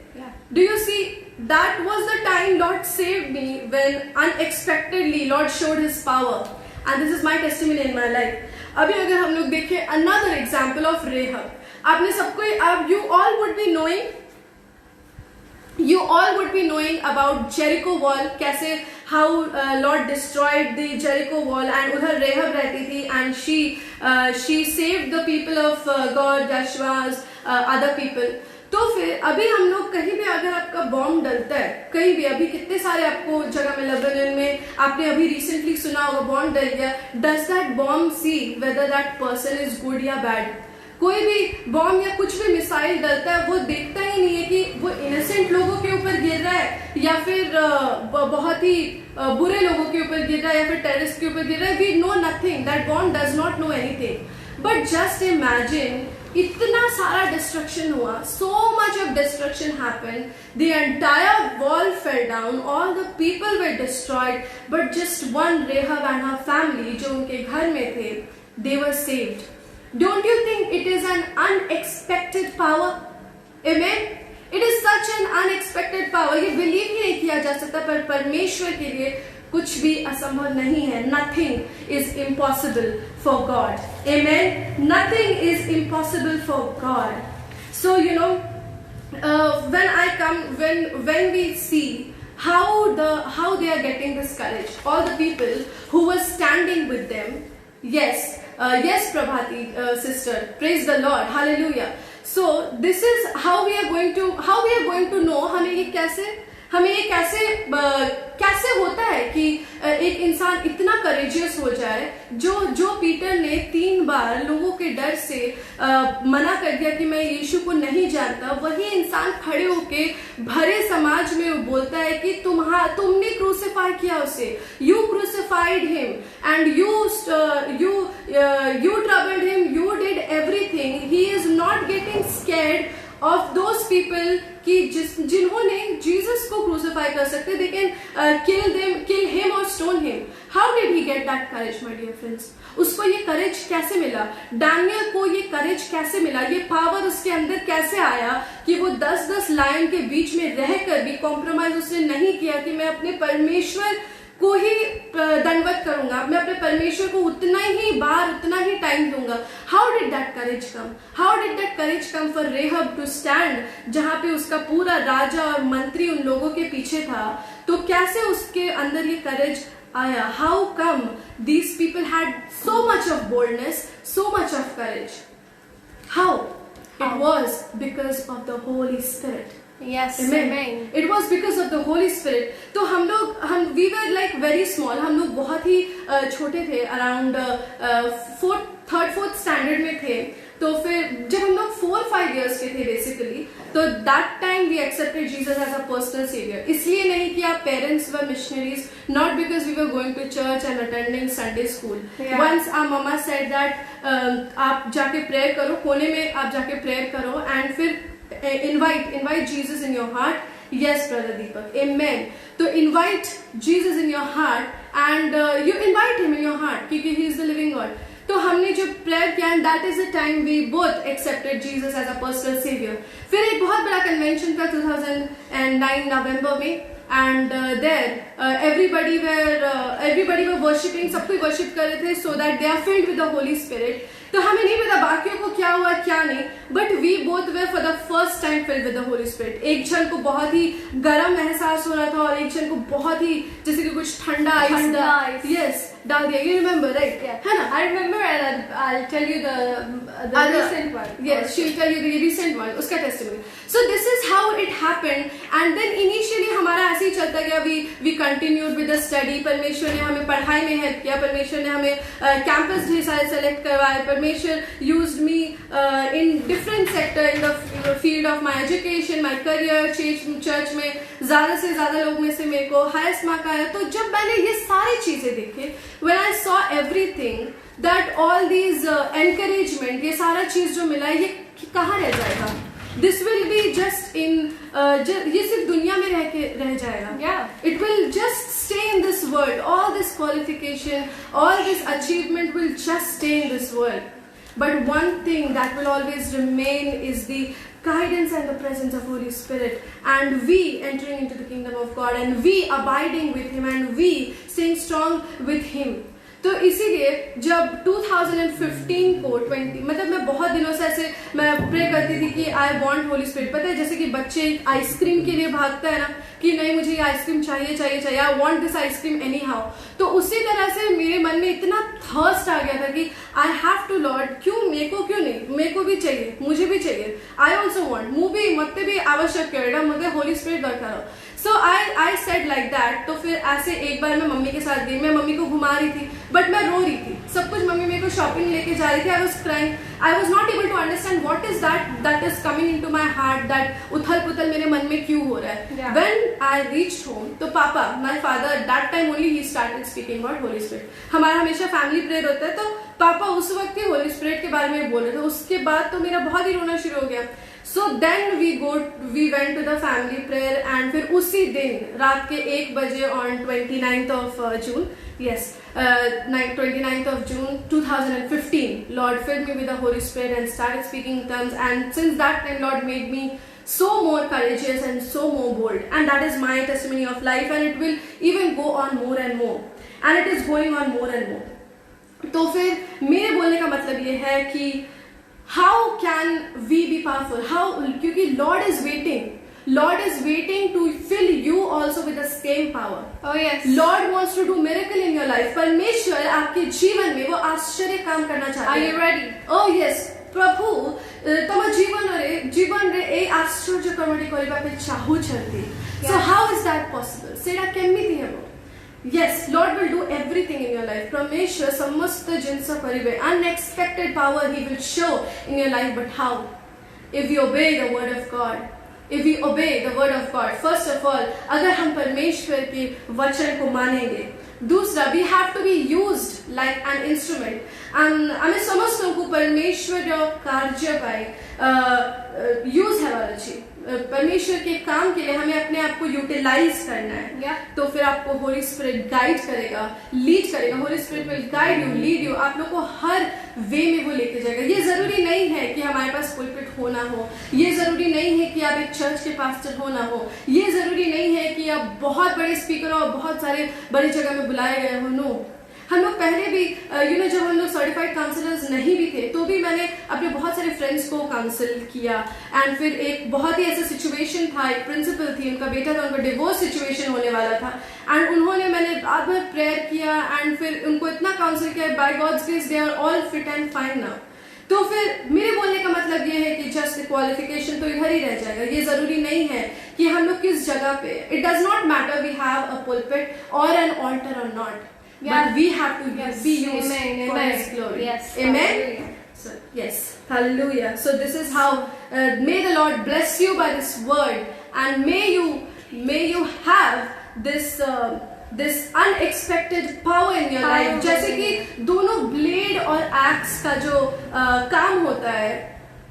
[SPEAKER 1] Do you see, that was the time Lord saved me when unexpectedly Lord showed his power and this is my testimony in my life. अभी अगर हम लोग देखें another example of रेहब, आपने सबको, you all would be knowing, you all would be knowing about Jericho wall, कैसे how Lord destroyed the Jericho wall and उधर रेहब रहती थी and she saved the people of God, Joshua's other people। तो फिर अभी हम लोग कहीं भी अगर आपका बॉम्ब डलता है कहीं भी, अभी कितने सारे आपको जगह में, लेबनान में आपने अभी रिसेंटली सुना होगा बॉम्ब डल गया, does that bomb see whether that person is good या बैड? कोई भी बॉम्ब या कुछ भी मिसाइल डलता है वो देखता ही नहीं है कि वो इनोसेंट लोगों के ऊपर गिर रहा है या फिर बहुत ही बुरे लोगों के ऊपर गिर रहा है या फिर टेररिस्ट के ऊपर गिर रहा है। We know nothing, that bomb does not know anything. But just imagine, इतना सारा डिस्ट्रक्शन हुआ, so much of destruction happened, the entire wall fell down, all the people were destroyed, but just one Rahab and her family जो उनके घर में थे, they were saved। Don't you think it is an unexpected power? Amen? It is such an unexpected power, ये believe ही नहीं किया जा सकता, पर परमेश्वर के लिए कुछ भी असंभव नहीं है। Nothing is impossible for God. Amen? Nothing is impossible for God. So you know, when we see how they are getting this courage, all the people who were standing with them, yes, Prabhati sister, praise the Lord, hallelujah. So this is how we are going to know हमें ये कैसे होता है कि एक इंसान इतना courageous हो जाए, जो पीटर ने 3 बार लोगों के डर से मना कर दिया कि मैं यीशु को नहीं जानता, वही इंसान खड़े होके भरे समाज में बोलता है कि तुमने क्रूसिफाई किया उसे, you crucified him and you troubled him, you did everything। he is not getting scared of those people कि जिन्होंने जीसस को क्रूसिफाई कर सकते, they can kill him or stone him। how did he get that courage, my dear friends? उसको ये करेज कैसे मिला? Daniel को ये करेज कैसे मिला? ये पावर उसके अंदर कैसे आया कि वो 10-10 लायन के बीच में रहकर भी कॉम्प्रोमाइज उसने नहीं किया कि मैं अपने परमेश्वर को ही दंडवत करूंगा, मैं अपने परमेश्वर को उतना ही टाइम दूंगा। How did that courage come for Rahab to stand, जहां पे उसका पूरा राजा और मंत्री उन लोगों के पीछे था, तो कैसे उसके अंदर ये करेज आया? How come these people had so much of boldness, so much of courage? How? It was because of the Holy spirit.
[SPEAKER 2] Yes,
[SPEAKER 1] amen. It was because of the Holy Spirit। तो we were like very small, हम लोग बहुत ही छोटे थे, around 3rd 4th standard में थे। तो फिर जब हम लोग 4-5 years के थे बेसिकली, तो that time we accepted Jesus as a personal saviour. इसलिए नहीं कि आप parents were missionaries, not because we were going to church and attending Sunday school. Once our mamma said that आप जाके प्रेयर करो, कोने में आप जाके प्रेयर करो एंड फिर invite Jesus in your heart। Yes, brother Deepak, amen। तो invite Jesus in your heart and you invite him in your heart क्योंकि he is the living God। तो हमने जो प्रेयर किया and that is the time we both accepted Jesus as a personal savior। फिर एक बहुत बड़ा convention था 2009 नवंबर में and there everybody were worshipping, सब कोई worship कर रहे थे so that they are filled with the Holy Spirit। तो हमें नहीं पता बाकियों को क्या हुआ क्या नहीं, but we both were for the first time field with the Holy spirit. एक जन को बहुत ही गर्म एहसास हो रहा था और एक जन को बहुत ही जैसे कि कुछ ठंडा आइस यस डाल दिया। You remember right? है ना?
[SPEAKER 2] I remember, and I'll tell you the recent one.
[SPEAKER 1] Yes, she'll tell you the recent one, उसका testimony. So this is how it happened, and then initially हमारा ऐसे ही चलता गया. We continued with the study. परमेश्वर ने हमें पढ़ाई में हेल्प किया, परमेश्वर ने हमें कैंपस ढेर सारे सेलेक्ट करवाए, परमेश्वर used me in different sector in the field of my education, my career, church में ज़्यादा से ज़्यादा लोग में से मेरे को हाईएस्ट मार्क आया. तो जब मैंने ये सारी चीजें देखी, when I saw everything, that all these encouragement, ये सारा चीज जो मिला ये कहाँ रह जाएगा? This will be just in ये सिर्फ दुनिया में रह जाएगा.
[SPEAKER 2] Yeah.
[SPEAKER 1] It will just stay in this world. All this qualification, all this achievement will just stay in this world. But one thing that will always remain is the guidance and the presence of Holy Spirit, and we entering into the kingdom of God, and we abiding with Him, and we staying strong with Him. तो इसीलिए जब 2015 को 20 मतलब मैं बहुत दिनों से ऐसे मैं प्रे करती थी कि आई वांट होली स्पिरिट. पता है जैसे कि बच्चे आइसक्रीम के लिए भागता है ना कि नहीं मुझे ये आइसक्रीम चाहिए, I want this ice cream any how. तो उसी तरह से मेरे मन में इतना थर्स्ट आ गया था कि आई हैव टू लॉर्ड, क्यों मेरे को क्यों नहीं, मेरे को भी चाहिए, मुझे भी चाहिए, आई ऑल्सो वांट, मुझे मत भी आवश्यक है मुझे होली स्पिरिट दरकार हो. सो आई सेड लाइक दैट. तो फिर ऐसे एक बार मैं मम्मी के साथ गई, मैं मम्मी को घुमा रही थी बट मैं रो रही थी. सब कुछ मम्मी मेरे को शॉपिंग लेके जा रही थी. I was crying. I was not able to understand what is that is coming into my heart, that उथल पुथल मेरे मन में क्यों हो रहा है. व्हेन आई रीच्ड होम तो पापा, my father, that time only he started speaking about Holi spirit. हमारा हमेशा फैमिली प्रेयर होता है, तो पापा उस वक्त ही होली स्पिरिट के बारे में बोल रहे थे. उसके बाद तो मेरा बहुत ही रोना शुरू हो गया. So then we went to the family prayer, and फिर उसी दिन रात के 1 बजे on 29th of June, yes, 29th of June 2015, Lord filled me with the Holy Spirit and started speaking in tongues, and since that time Lord made me so more courageous and so more bold, and that is my testimony of life, and it will even go on more and more, and it is going on more and more. तो फिर मेरे बोलने का मतलब ये है कि how can we be powerful? How? क्योंकि Lord is waiting to fill you also with the same power.
[SPEAKER 2] Oh yes.
[SPEAKER 1] Lord wants to do miracle in your life. परमेश्वर आपके जीवन में वो आश्चर्य काम करना चाहते हैं.
[SPEAKER 2] Are you ready?
[SPEAKER 1] Oh yes. प्रभु तम जीवन रे ए आश्चर्य कर्मटी करबा पे चाहूचंती. So how is that possible? सेटा केमिति हेबो? Yes, Lord will do everything in your life. परमेश्वर समस्त जिनिस करिबे. Unexpected power He will show in your life. But how? If we obey the word of God. If we obey the word of God. First of all, अगर हम परमेश्वर के वचन को मानेंगे. दूसरा, we have to be used like an instrument. हमें समस्तों को परमेश्वर कार्य पाए यूज है वाला चाहिए. परमेश्वर के काम के लिए हमें अपने आप को यूटिलाइज करना है. तो फिर आपको होली स्पिरिट गाइड करेगा, लीड करेगा. Holi spirit will guide you, lead you. आप लोग को हर वे में वो लेके जाएगा. ये जरूरी नहीं है कि हमारे पास पुलपिट होना हो, ये जरूरी नहीं है कि आप एक चर्च के पास्टर होना हो, ये जरूरी नहीं है कि आप बहुत बड़े स्पीकर और बहुत सारे बड़ी जगह में बुलाए गए हो. नो, हम लोग पहले भी जब हम लोग सर्टिफाइड काउंसलर्स नहीं भी थे तो भी मैंने अपने बहुत सारे फ्रेंड्स को काउंसिल किया. एंड फिर एक बहुत ही ऐसा सिचुएशन था, एक प्रिंसिपल थी, उनका बेटा था, उनका डिवोर्स सिचुएशन होने वाला था. एंड उन्होंने मैंने रात भर प्रेयर किया एंड फिर उनको इतना काउंसिल किया. By God's grace they are all fit and fine now. तो फिर मेरे बोलने का मतलब ये है कि जस्ट क्वालिफिकेशन तो इधर ही रह जाएगा. ये जरूरी नहीं है कि हम लोग किस जगह पे. It does not matter we have a pulpit or an altar or not. But we have to be used for His glory.
[SPEAKER 2] Yes.
[SPEAKER 1] Amen.
[SPEAKER 2] Hallelujah.
[SPEAKER 1] So, yes, hallelujah. So this is how may the Lord bless you by this word, and may you have this unexpected power in your life. जैसे कि दोनों blade और x का जो काम होता है,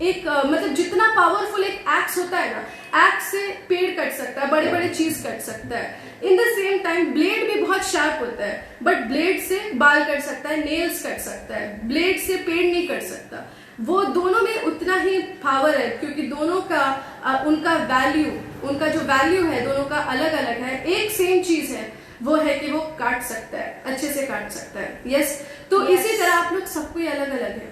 [SPEAKER 1] एक मतलब जितना पावरफुल एक एक्स होता है ना, एक्स से पेड़ कट सकता है, बड़े बड़े चीज कट सकता है. In the same time blade भी बहुत शार्प होता है, बट ब्लेड से बाल कट सकता है, नेल्स कट सकता है, ब्लेड से पेड़ नहीं कट सकता. वो दोनों में उतना ही पावर है क्योंकि दोनों का उनका जो वैल्यू है दोनों का अलग अलग है. एक सेम चीज है, वो है कि वो काट सकता है, अच्छे से काट सकता है. यस. तो इसी तरह आप लोग सबको अलग अलग है.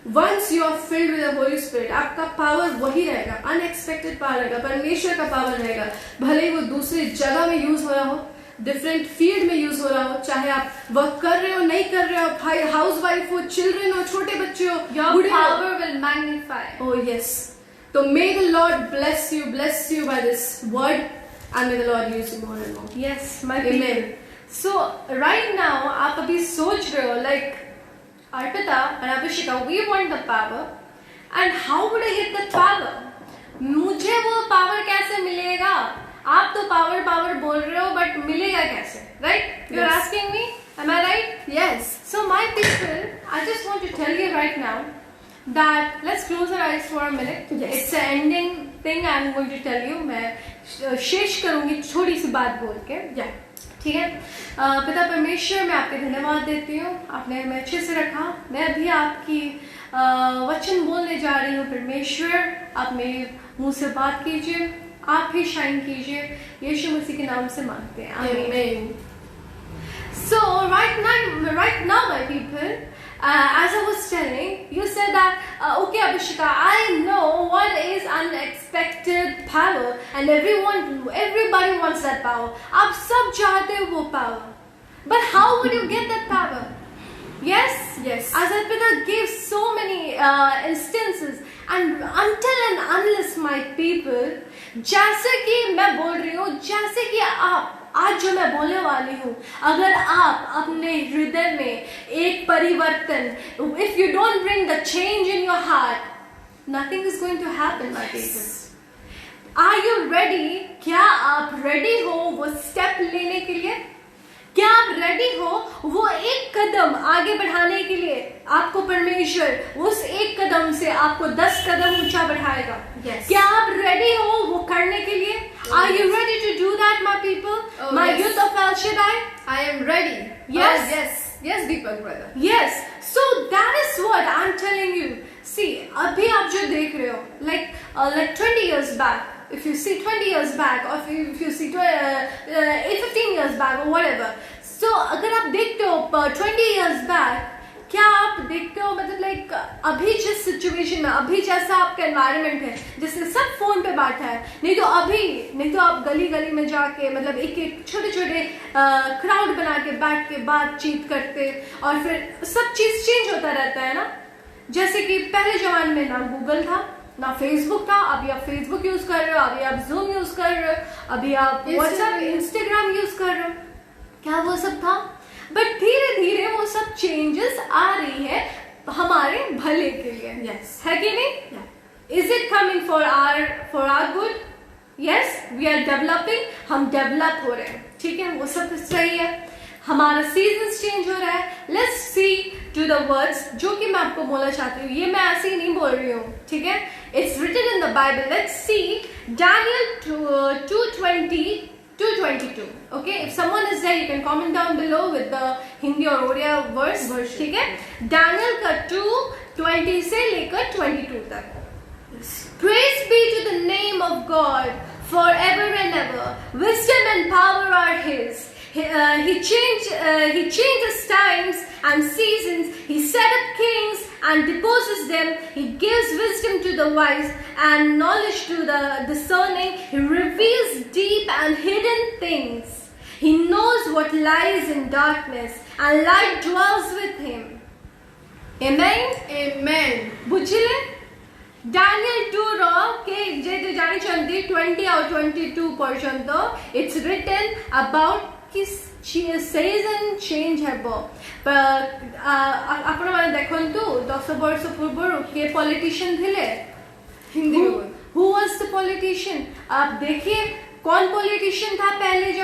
[SPEAKER 1] Once you are filled with the Holy Spirit, आपका पावर वही रहेगा, अनएक्सपेक्टेड पावर रहेगा, परमेश्वर का पावर रहेगा। भले ही वो दूसरी जगह में यूज हो रहा हो, डिफरेंट फील्ड में यूज हो रहा हो, चाहे आप वर्क कर रहे हो नहीं कर रहे हो, हाउस वाइफ हो, चिल्ड्रन हो, छोटे बच्चे हो,
[SPEAKER 2] Your
[SPEAKER 1] बूढ़े हो।
[SPEAKER 2] power will magnify.
[SPEAKER 1] Oh yes. So may the Lord bless you by this word, and may the Lord use you more and more.
[SPEAKER 2] Yes, my
[SPEAKER 1] Amen.
[SPEAKER 2] people. So right now आप अभी सोच रहे हो like Arpita and Abhishika, we want the power, and how would I get the power? मुझे वो power कैसे मिलेगा? आप तो पावर बोल रहे हो, बट मिलेगा कैसे? Right? You're
[SPEAKER 1] Yes.
[SPEAKER 2] asking me? Am I right?
[SPEAKER 1] Yes.
[SPEAKER 2] So my people, I just want to tell you right now that let's close our eyes for a minute.
[SPEAKER 1] Yes.
[SPEAKER 2] It's an ending thing I'm going to tell you. मैं शेष करूंगी छोटी सी बात बोल के।
[SPEAKER 1] Yeah.
[SPEAKER 2] ठीक है। पिता परमेश्वर, मैं आपके धन्यवाद देती हूँ, आपने हमें अच्छे से रखा। मैं भी आपकी वचन बोलने जा रही हूँ। परमेश्वर, आप मेरे मुंह से बात कीजिए, आप ही शाइन कीजिए, यीशु मसीह के नाम से मांगते हैं, आमीन।
[SPEAKER 1] Amen.
[SPEAKER 2] So right now, my people, as I was telling, you said that, okay, Abhishika, I know what is unexpected power, and everybody wants that power. आप सब चाहते हो वो power, but how would you get that power? Yes,
[SPEAKER 1] Yes.
[SPEAKER 2] As Arpita gave so many instances, and until and unless my people, जैसे कि मैं बोल रही हूँ, जैसे कि आप आज जो मैं बोलने वाली हूँ, अगर आप अपने हृदय में एक परिवर्तन, if you don't bring the change in your heart, nothing is going to happen, my people. Are you ready? क्या आप ready हो वो step लेने के लिए? क्या आप रेडी हो वो एक कदम आगे बढ़ाने के लिए? आपको परमेश्वर उस एक कदम से आपको 10 कदम ऊंचा बढ़ाएगा।
[SPEAKER 1] Yes.
[SPEAKER 2] क्या आप रेडी हो वो करने के लिए? Are you ready to do that, my people?
[SPEAKER 1] Oh,
[SPEAKER 2] My
[SPEAKER 1] yes.
[SPEAKER 2] youth of El Shaddai?
[SPEAKER 1] I am ready.
[SPEAKER 2] Yes.
[SPEAKER 1] Oh, yes. Yes, Deepak brother.
[SPEAKER 2] Yes. So that is what I'm telling you. See, अभी आप जो देख रहे हो, like 20 years back, if you see 20 years back, or if you see 15 years back or whatever, so अगर आप देखते हो 20 years back, क्या आप देखते हो मतलब लाइक अभी जिस सिचुएशन में, अभी जैसा आपका एनवायरनमेंट है, जैसे सब फोन पे बैठा है, नहीं तो आप गली गली में जाके मतलब एक छोटे छोटे क्राउड बना के बैठ के बातचीत करते, और फिर सब चीज चेंज होता रहता है ना। जैसे कि पहले जमाने में ना गूगल था, ना फेसबुक था, अभी आप फेसबुक यूज कर रहे हो, अभी आप जूम यूज कर रहे हो, अभी आप व्हाट्सएप इंस्टाग्राम यूज कर रहे हो, क्या वो सब था? बट धीरे धीरे वो सब चेंजेस आ रही है हमारे भले के लिए।
[SPEAKER 1] Yes.
[SPEAKER 2] है कि नहीं? Is it coming for our good? Yes, we are developing, हम डेवलप हो रहे हैं, ठीक है, वो सब सही है। हमारा सीजन चेंज हो रहा है। Let's see to the words जो कि मैं आपको बोलना चाहती हूँ, ये मैं ऐसे ही नहीं बोल रही हूँ, ठीक है, it's written in the Bible. Let's see Daniel 2:20-22. Okay, if someone is there, you can comment down below with the Hindi or Odia verse, ठीक है। Daniel का 2:20 से लेकर 22 तक। Praise be to the name of God forever and ever. Wisdom and power are His. He changes times and seasons. He set up kings and deposes them. He gives wisdom to the wise and knowledge to the discerning. He reveals deep and hidden things. He knows what lies in darkness, and light dwells with him. Amen.
[SPEAKER 1] Amen.
[SPEAKER 2] बुझिले? Daniel 2 के जे जानी चाहती 20 और 22 पर्यंत it's written about कि season change ହେବ। ଆପଣ ମାନେ ଦେଖନ୍ତୁ 10 ବର୍ଷ ପୂର୍ବରୁ କିଏ ପॉलिटिशियन ଥିଲେ?
[SPEAKER 1] हिंदी में बोल।
[SPEAKER 2] Who was the politician? आप देखिए कौन पॉलिटिशियन था पहले, जो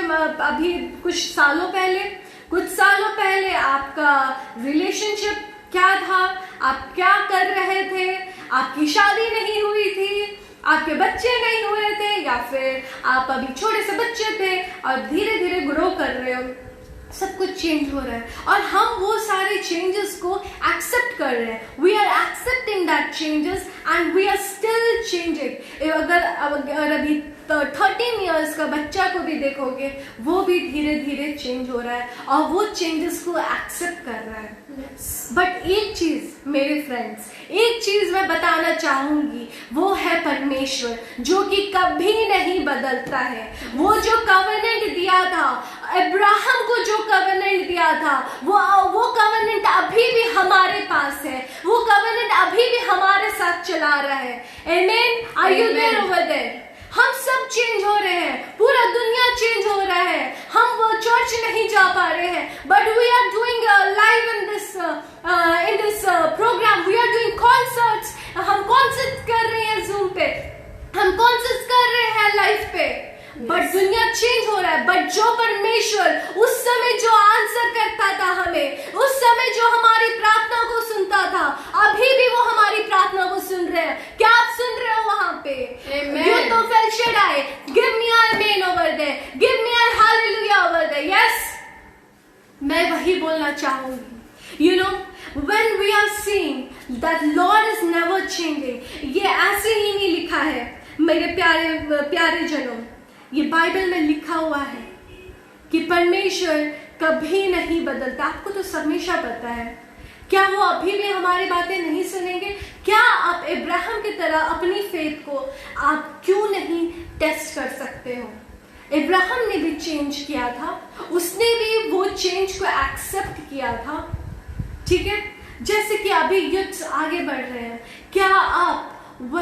[SPEAKER 2] अभी कुछ सालों पहले आपका रिलेशनशिप क्या था, आप क्या कर रहे थे, आपकी शादी नहीं हुई थी, आपके बच्चे नहीं हुए थे, या फिर आप अभी छोटे से बच्चे थे और धीरे धीरे ग्रो कर रहे हो, सब कुछ चेंज हो रहा है और हम वो सारे चेंजेस को एक्सेप्ट कर रहे हैं। We are accepting that changes and we are still changing. अगर अभी 13 इयर्स का बच्चा को भी देखोगे, वो भी धीरे धीरे चेंज हो रहा है और वो चेंजेस को एक्सेप्ट कर रहा है। बट एक चीज मेरे फ्रेंड्स, एक चीज मैं बताना चाहूंगी, वो है परमेश्वर जो कि कभी नहीं बदलता है। वो जो कवेनेंट दिया था, अब्राहम को जो कवेनेंट दिया था, वो कवेनेंट अभी भी हमारे पास है, वो कवेनेंट अभी भी हमारे साथ चला रहा है। Amen. Are you there over there? हम सब चेंज हो रहे हैं, पूरा दुनिया चेंज हो रहा है। हम वो चर्च नहीं जा पा रहे हैं, but we are doing live in this programme, we are doing concerts. हम कॉन्सर्ट कर रहे हैं जूम पे, हम कॉन्सर्ट कर रहे हैं लाइव पे, बट दुनिया चेंज हो रहा है। बट जो परमेश्वर उस समय जो आंसर करता था हमें, उस समय जो हमारी प्रार्थना को सुनता था, अभी भी वो हमारी प्रार्थना को सुन रहे हैं। क्या आप सुन रहे हो वहां पे? You तो El Shaddai, give me an amen over there, give me an hallelujah over there. Yes, मैं वही बोलना चाहूंगी। You know, when we are seeing that Lord is never changing, ये ऐसे ही नहीं लिखा है मेरे प्यारे जनों, ये बाइबल में लिखा हुआ है कि परमेश्वर कभी नहीं बदलता। आपको तो हमेशा पता है। क्या वो अभी भी हमारी बातें नहीं सुनेंगे? क्या आप इब्राहिम की तरह अपनी फेथ को आप क्यों नहीं टेस्ट कर सकते हो? इब्राहिम ने भी चेंज किया था, उसने भी वो चेंज को एक्सेप्ट किया था। ठीक है, जैसे कि अभी युद्ध आगे बढ़ रहे हैं, क्या आप वो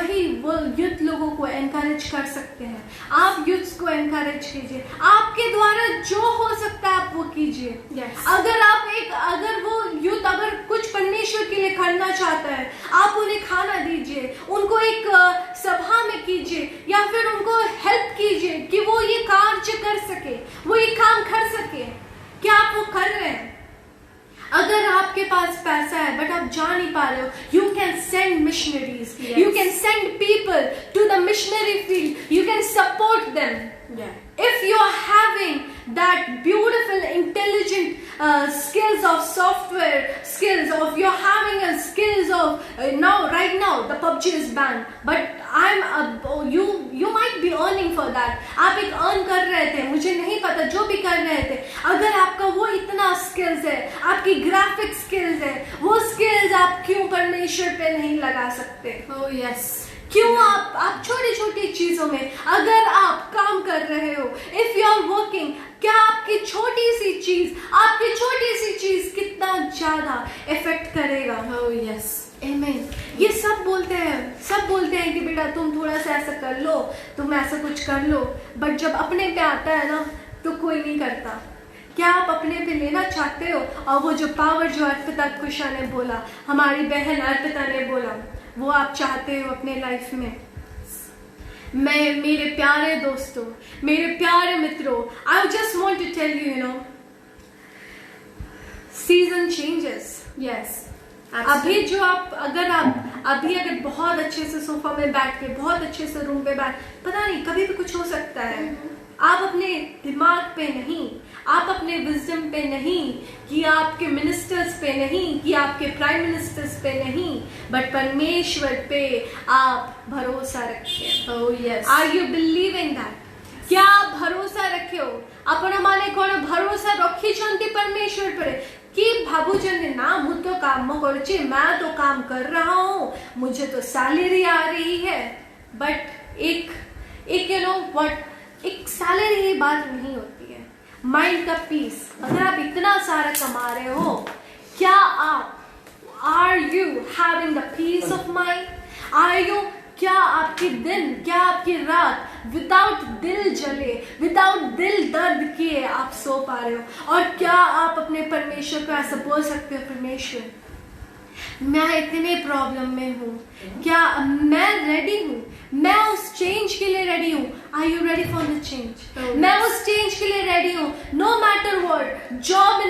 [SPEAKER 2] युद्ध लोगों को एनकरेज कर सकते हैं? आप युद्ध को एनकरेज कीजिए, आपके द्वारा जो हो सकता है आप वो कीजिए।
[SPEAKER 1] Yes.
[SPEAKER 2] अगर वो युद्ध अगर कुछ परमेश्वर के लिए करना चाहता है, आप उन्हें खाना दीजिए, उनको एक सभा में कीजिए, या फिर उनको हेल्प कीजिए कि वो ये कार्य कर सके, वो ये काम कर सके। क्या आप वो कर रहे हैं? अगर आपके पास पैसा है बट आप जा नहीं पा रहे हो, you can send missionaries, you can send people to the missionary field, you can support them. If you are having that beautiful, intelligent skills of software skills, of you're having a skills of right now the PUBG is banned, but you might be earning for that. आप एक earn कर रहे थे, मुझे नहीं पता, जो भी कर रहे थे, अगर आपका वो इतना skills है, आपकी graphic skills है, वो skills आप क्यों परमेश्वर पे नहीं लगा सकते?
[SPEAKER 1] Oh yes.
[SPEAKER 2] क्यों आप छोटी छोटी चीजों में अगर आप काम कर रहे हो, इफ यू आर वर्किंग, क्या आपकी छोटी सी चीज कितना ज्यादा इफेक्ट करेगा?
[SPEAKER 1] Oh yes.
[SPEAKER 2] आमीन। ये सब बोलते हैं कि बेटा तुम थोड़ा सा ऐसा कर लो, तुम ऐसा कुछ कर लो, बट जब अपने पे आता है ना तो कोई नहीं करता। क्या आप अपने पे लेना चाहते हो? और वो जो पावर जो अर्पिता कुशा ने बोला, हमारी बहन अर्पिता ने बोला, वो आप चाहते हो अपने लाइफ में? मेरे प्यारे दोस्तों, मेरे प्यारे मित्रों, I just want to tell you, you know, season changes.
[SPEAKER 1] Yes.
[SPEAKER 2] अभी जो अगर बहुत अच्छे से सोफा में बैठ के, बहुत अच्छे से रूम पे बैठ, पता नहीं कभी भी कुछ हो सकता है। आप अपने दिमाग पे नहीं, आप अपने विजडम पे नहीं, कि आपके मिनिस्टर्स पे नहीं, कि आपके प्राइम मिनिस्टर्स पे नहीं, बट परमेश्वर पे आप भरोसा रखें।
[SPEAKER 1] Oh yes.
[SPEAKER 2] Are you believing that? क्या आप भरोसा रखे हो? आपण माने कोण भरोसा रखिछंती परमेश्वर पर कि भाबुचंदी ना मु तो काम करुची, मैं तो काम कर रहा हूँ, मुझे तो सैलरी आ रही है। बट एक यू नो व्हाट, एक सैलरी की बात नहीं होती है, माइंड का पीस। अगर आप इतना सारा कमा रहे हो, क्या आप are you having the peace of mind? Are you, क्या आपकी दिन, क्या आपकी रात विदाउट दिल जले, विदाउट दिल दर्द किए आप सो पा रहे हो? और क्या आप अपने परमेश्वर को ऐसा बोल सकते हो, परमेश्वर मैं इतने प्रॉब्लम में हूँ, क्या मैं रेडी हूँ, मैं उस चेंज के लिए रेडी हूँ? Are you ready for the change? मैं उस चेंज के लिए रेडी हूँ। नो मैटर व्हाट, जॉब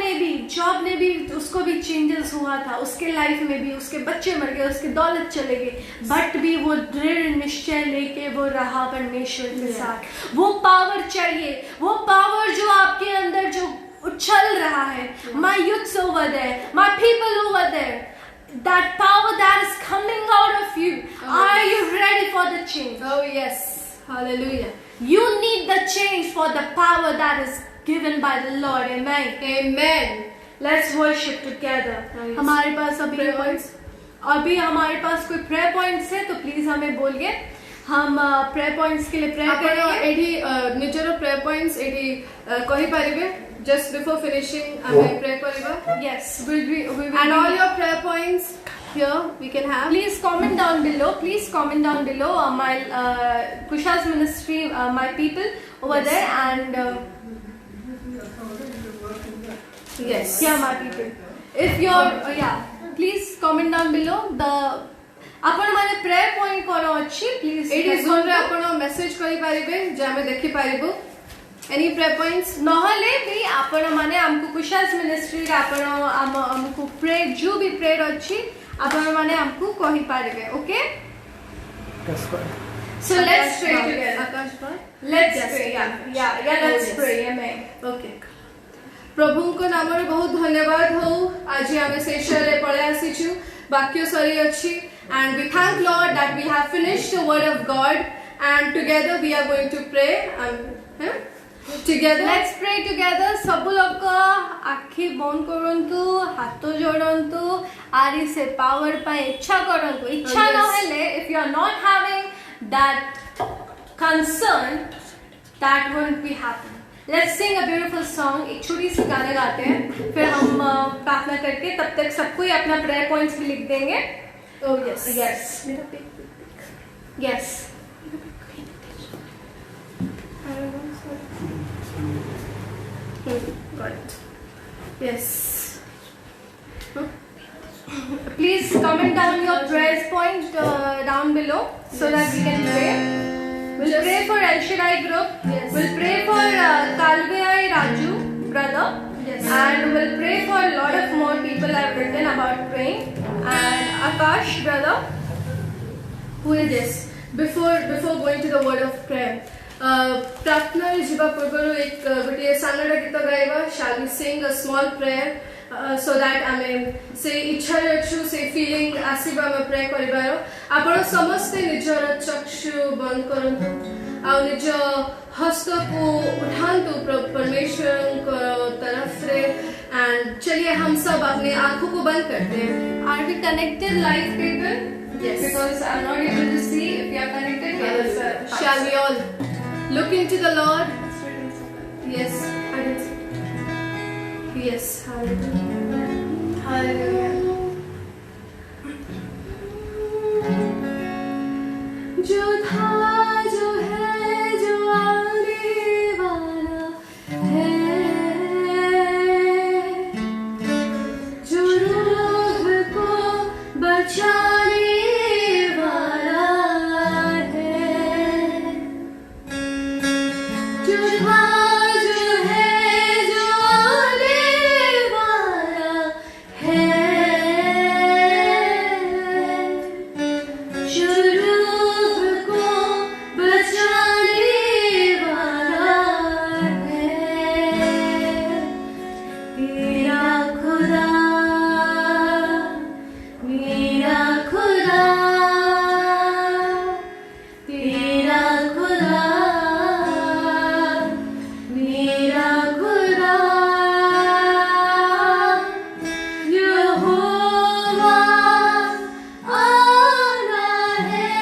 [SPEAKER 2] ने भी उसको भी चेंजेस हुआ था, उसके लाइफ में भी उसके बच्चे मर गए, उसकी दौलत चले गई, बट भी वो दृढ़ निश्चय लेके वो रहा परमेश्वर के साथ। वो पावर चाहिए, वो पावर जो आपके अंदर जो उछल रहा है, my youths over there, my people over there, that power that is coming out of you. Are you ready for the change?
[SPEAKER 1] Oh yes. Hallelujah.
[SPEAKER 2] You need the change for the power that is given by the Lord. Amen.
[SPEAKER 1] Amen.
[SPEAKER 2] Let's worship together.
[SPEAKER 1] Nice.
[SPEAKER 2] हमारे पास अभी
[SPEAKER 1] Prayer points?
[SPEAKER 2] अभी हमारे पास कोई prayer points है तो please हमें बोलिए. हम प्रेयर पॉइंट्स के लिए प्रेयर
[SPEAKER 1] आपण
[SPEAKER 2] करेंगे.
[SPEAKER 1] एठी निजर प्रेयर पॉइंट्स एठी कहि परिबे just before finishing आमे प्रे करबा.
[SPEAKER 2] Yes, we will.
[SPEAKER 1] And all your prayer points here we can have.
[SPEAKER 2] Please comment down below. Please comment down below. My Kusha's ministry, my people over
[SPEAKER 1] Yes.
[SPEAKER 2] there, and
[SPEAKER 1] Yes.
[SPEAKER 2] yeah, my people. If you're please comment down below. आपण माने prayer point कोन अछि please
[SPEAKER 1] एठी सोन रे आपण message करि परिबे जे आमे देखि परिबो. Any prayer points?
[SPEAKER 2] नहले भी आपण माने हमको कुशास मिनिस्ट्री रे आपण हमको प्रे जो भी प्रेयर अछि आपण माने हमको कहि पारिबे. Okay, so let's pray together.
[SPEAKER 1] आकाश पर.
[SPEAKER 2] Let's
[SPEAKER 1] Yes.
[SPEAKER 2] pray. Yeah, let's
[SPEAKER 1] Yes.
[SPEAKER 2] pray. Amen.
[SPEAKER 1] Okay. प्रभुको नामरे बहुत धन्यवाद हो. आज आमे सेशन रे पळे आसीछु. वाक्य सरी अछि. And we thank Lord that we have finished the word of God, and together we are going to pray. Together.
[SPEAKER 2] Let's pray together. सब लोग आखि बंद करंतु, हाथ जोड़ंतु, आरी से पावर पाए इच्छा करंतु. इच्छा
[SPEAKER 1] Yes.
[SPEAKER 2] न हेले, if you are not having that concern, that won't be happen. Let's sing a beautiful song. एक छोटी सी गाना गाते हैं, फिर हम प्रार्थना करके तब तक सब कोई अपना prayer points भी लिख देंगे.
[SPEAKER 1] Oh yes.
[SPEAKER 2] Yes. Yes.
[SPEAKER 1] Got it. Yes.
[SPEAKER 2] Please comment down your prayers point down below so that we can pray. We'll
[SPEAKER 1] Just-
[SPEAKER 2] pray for El Shaddai group.
[SPEAKER 1] Yes.
[SPEAKER 2] We'll pray for Kalvai Raju brother.
[SPEAKER 1] Yes.
[SPEAKER 2] And we'll pray for a lot of more people have written about praying. And Akash brother.
[SPEAKER 1] Who is this? Before going to the word of prayer, प्रार्थना जीवा पूर्वरु एक गोटे सानडा गीत गाइबा. Shall we sing a small prayer so that आमे से इच्छा रछु से feeling आसीबा हम प्रे करिबारो. आपण समस्त निजर चक्षु बंद करंतु आ निज हस्त को उठांतु परमेश्वर को तरफ रे. एंड चलिए हम सब अपने आंखों को बंद करते हैं.
[SPEAKER 2] Are we connected live people?
[SPEAKER 1] Yes.
[SPEAKER 2] Because I'm not able to see if you are connected. Yes.
[SPEAKER 1] Shall we all look into the Lord? Yes. Yes. Hallelujah.
[SPEAKER 2] Hallelujah.
[SPEAKER 1] जो था जो है जो आने वाला है, जो रूह को बचाने वाला है, जो था जो है जो आने वाला है, जो रूह को बचाने वाला है. मेरा खुदा, मेरा खुदा, तेरा खुदा, मेरा खुदा, यहोवा आना है.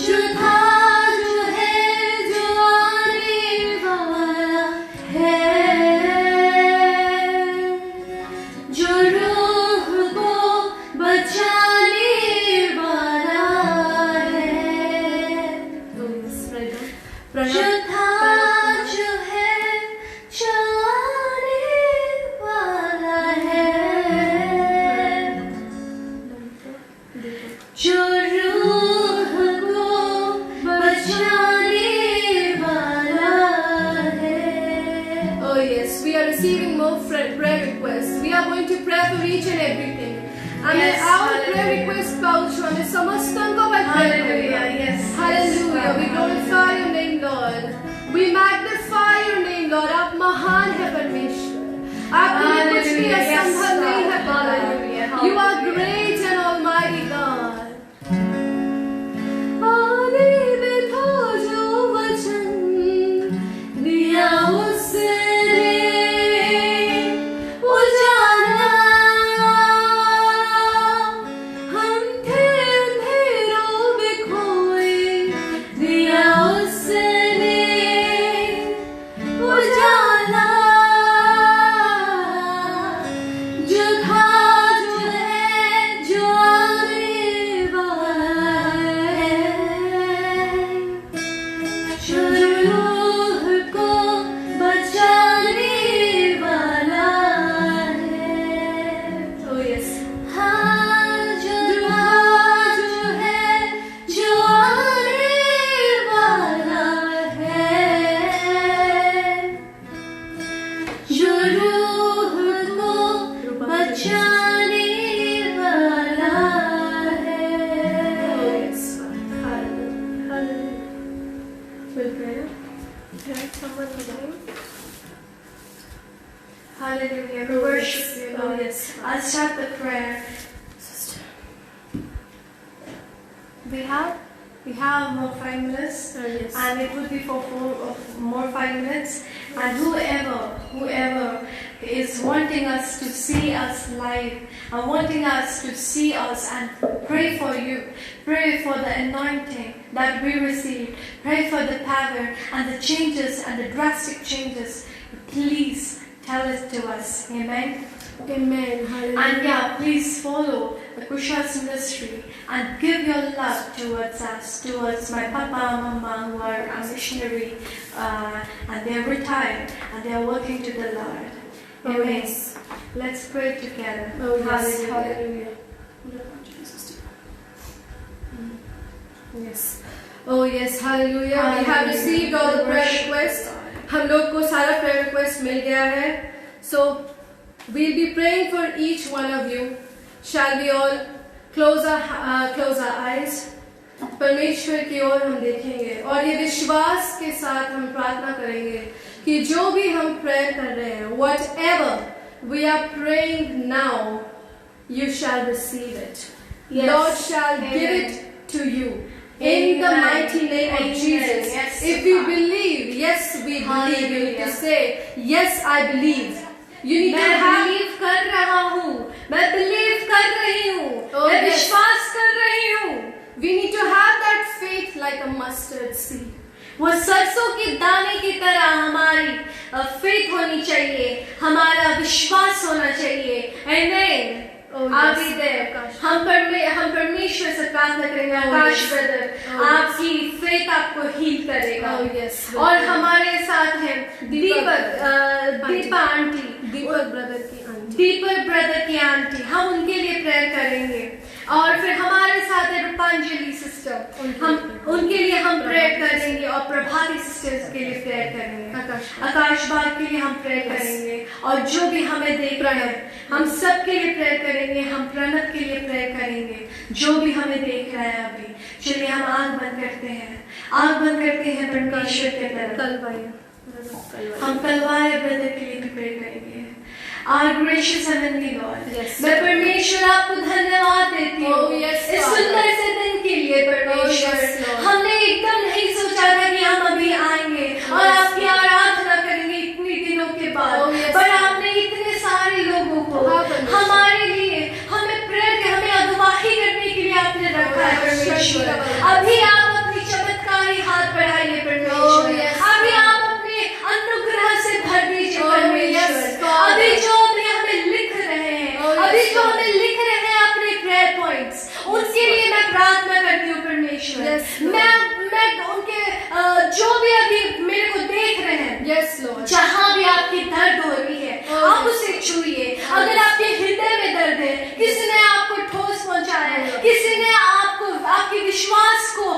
[SPEAKER 1] जो था जो है जो आने वाला है, जो रूह को बचाने वाला है. जो था जो है जो आने वाला है, जो रूह को बचाने वाला है. Oh yes, we are receiving more prayer requests. We are going to pray for each and everything. And
[SPEAKER 2] Yes,
[SPEAKER 1] our
[SPEAKER 2] hallelujah.
[SPEAKER 1] prayer request pouch on the samastanko by prayer.
[SPEAKER 2] Hallelujah, yes.
[SPEAKER 1] Hallelujah. We glorify your name, Lord. We magnify your name, Lord. आप महान है परमेश्वर. आपके लिए कुछ भी
[SPEAKER 2] Hallelujah, yes,
[SPEAKER 1] असंभव नहीं है
[SPEAKER 2] Lord. Hallelujah,
[SPEAKER 1] पिता. You are
[SPEAKER 2] hallelujah.
[SPEAKER 1] great and almighty God.
[SPEAKER 2] We have more 5 minutes,
[SPEAKER 1] Yes.
[SPEAKER 2] and it would be for more 5 minutes. And whoever is wanting us to see us live, and wanting us to see us and pray for you, pray for the anointing that we received, pray for the power and the changes and the drastic changes, please tell it to us. Amen.
[SPEAKER 1] Amen. Hallelujah.
[SPEAKER 2] And yeah, please follow the Kusha's ministry and give your love towards us, towards my papa and mama who are a missionary, and they are retired and they are working to the Lord.
[SPEAKER 1] Oh,
[SPEAKER 2] Amen.
[SPEAKER 1] yes.
[SPEAKER 2] Let's pray together.
[SPEAKER 1] Oh, yes.
[SPEAKER 2] Hallelujah.
[SPEAKER 1] Hallelujah. Yes. Oh, yes. Hallelujah. We have received all the prayer requests. हम लोग को सारा prayer request मिल गया है. So we'll be praying for each one of you. Shall we all close our eyes? परमेश्वर की ओर हम देखेंगे और ये विश्वास के साथ हम प्रार्थना करेंगे कि जो भी हम प्रेयर कर रहे हैं, whatever we are praying now, you shall receive it.
[SPEAKER 2] Yes.
[SPEAKER 1] Lord shall give
[SPEAKER 2] Amen.
[SPEAKER 1] it to you. In the
[SPEAKER 2] Amen.
[SPEAKER 1] mighty name of
[SPEAKER 2] Amen.
[SPEAKER 1] Jesus.
[SPEAKER 2] Yes,
[SPEAKER 1] If we
[SPEAKER 2] God.
[SPEAKER 1] believe, yes, we believe. You need to
[SPEAKER 2] Hallelujah.
[SPEAKER 1] say, yes, I believe. You need to
[SPEAKER 2] मैं
[SPEAKER 1] have.
[SPEAKER 2] believe कर रहा हूँ, मैं believe कर रही हूँ,
[SPEAKER 1] Oh,
[SPEAKER 2] मैं
[SPEAKER 1] yes.
[SPEAKER 2] विश्वास कर रही हूँ.
[SPEAKER 1] We need to have that faith like a mustard seed.
[SPEAKER 2] वो सरसों के दाने की तरह हमारी फेथ होनी चाहिए, हमारा विश्वास होना चाहिए. Amen.
[SPEAKER 1] Oh,
[SPEAKER 2] Are
[SPEAKER 1] yes.
[SPEAKER 2] we there?
[SPEAKER 1] आकाश.
[SPEAKER 2] हम परमेश्वर से प्रार्थना करेंगे.
[SPEAKER 1] Oh,
[SPEAKER 2] आकाश
[SPEAKER 1] yes.
[SPEAKER 2] Brother,
[SPEAKER 1] Oh, yes.
[SPEAKER 2] आपकी फेथ आपको हील करेगा.
[SPEAKER 1] Oh, yes.
[SPEAKER 2] और हमारे साथ हैं
[SPEAKER 1] दीपक
[SPEAKER 2] दीपा आंटी,
[SPEAKER 1] दीपक ब्रदर की आंटी.
[SPEAKER 2] दीपक ब्रदर की आंटी, हम उनके लिए प्रेयर करेंगे. और फिर हमारे साथ है रूपांजलि सिस्टर, हम उनके लिए हम प्रेयर करेंगे. और प्रभाती सिस्टर्स के लिए प्रेयर करेंगे. आकाश बाग के लिए हम प्रेयर करेंगे. और जो भी हमें देख रहे हैं, हम सब के लिए प्रेयर करेंगे. हम प्रणव के लिए प्रेयर करेंगे, जो भी हमें देख रहा है अभी. चलिए हम आंख बंद करते हैं, आंख बंद करते हैं परमेश्वर के तरफ. हम कलवाए ब्रदर के लिए भी प्रेयर करेंगे. Our gracious heavenly Lord,
[SPEAKER 1] Yes.
[SPEAKER 2] मैं परमेश्वर आपको धन्यवाद देती हूँ
[SPEAKER 1] Oh, yes,
[SPEAKER 2] इस
[SPEAKER 1] Father.
[SPEAKER 2] सुंदर से दिन के लिए. परमेश्वर,
[SPEAKER 1] Oh, yes, Lord.
[SPEAKER 2] हमने एकदम नहीं सोचा था कि हम अभी आएंगे और
[SPEAKER 1] Yes.
[SPEAKER 2] आपकी आराधना करेंगे इतने दिनों के बाद.
[SPEAKER 1] Oh, yes.
[SPEAKER 2] पर आपने इतने सारे लोगों को
[SPEAKER 1] हाँ, परमेश्वर.
[SPEAKER 2] हमारे लिए, हमें प्रेयर के, हमें अगुवाही करने के लिए आपने रखा है.
[SPEAKER 1] Oh, yes.
[SPEAKER 2] परमेश्वर,
[SPEAKER 1] Yes.
[SPEAKER 2] अभी आप अपनी चमत्कारी हाथ बढ़ाइए. परमेश्वर,
[SPEAKER 1] Oh, yes.
[SPEAKER 2] अभी आप अपने अनुग्रह से भर दीजिए.
[SPEAKER 1] Oh,
[SPEAKER 2] परमेश्वर,
[SPEAKER 1] yes, Father.
[SPEAKER 2] अभी जो अभी हमें लिख रहे हैं,
[SPEAKER 1] Oh, yes,
[SPEAKER 2] अभी जो
[SPEAKER 1] Father.
[SPEAKER 2] हमें लिख रहे हैं अपने प्रेयर पॉइंट्स, उनके लिए मैं प्रार्थना करती हूँ. परमेश्वर,
[SPEAKER 1] Yes, Lord.
[SPEAKER 2] मैं उनके जो भी अभी मेरे को देख रहे हैं,
[SPEAKER 1] Yes, Lord.
[SPEAKER 2] जहाँ भी आपकी दर्द हो रही है,
[SPEAKER 1] Oh,
[SPEAKER 2] आप
[SPEAKER 1] yes.
[SPEAKER 2] उसे छूइए. अगर आपके हृदय में दर्द है, किसी ने आपको ठोस पहुंचाया है,
[SPEAKER 1] Oh, yes.
[SPEAKER 2] किसी ने आपको आपके विश्वास को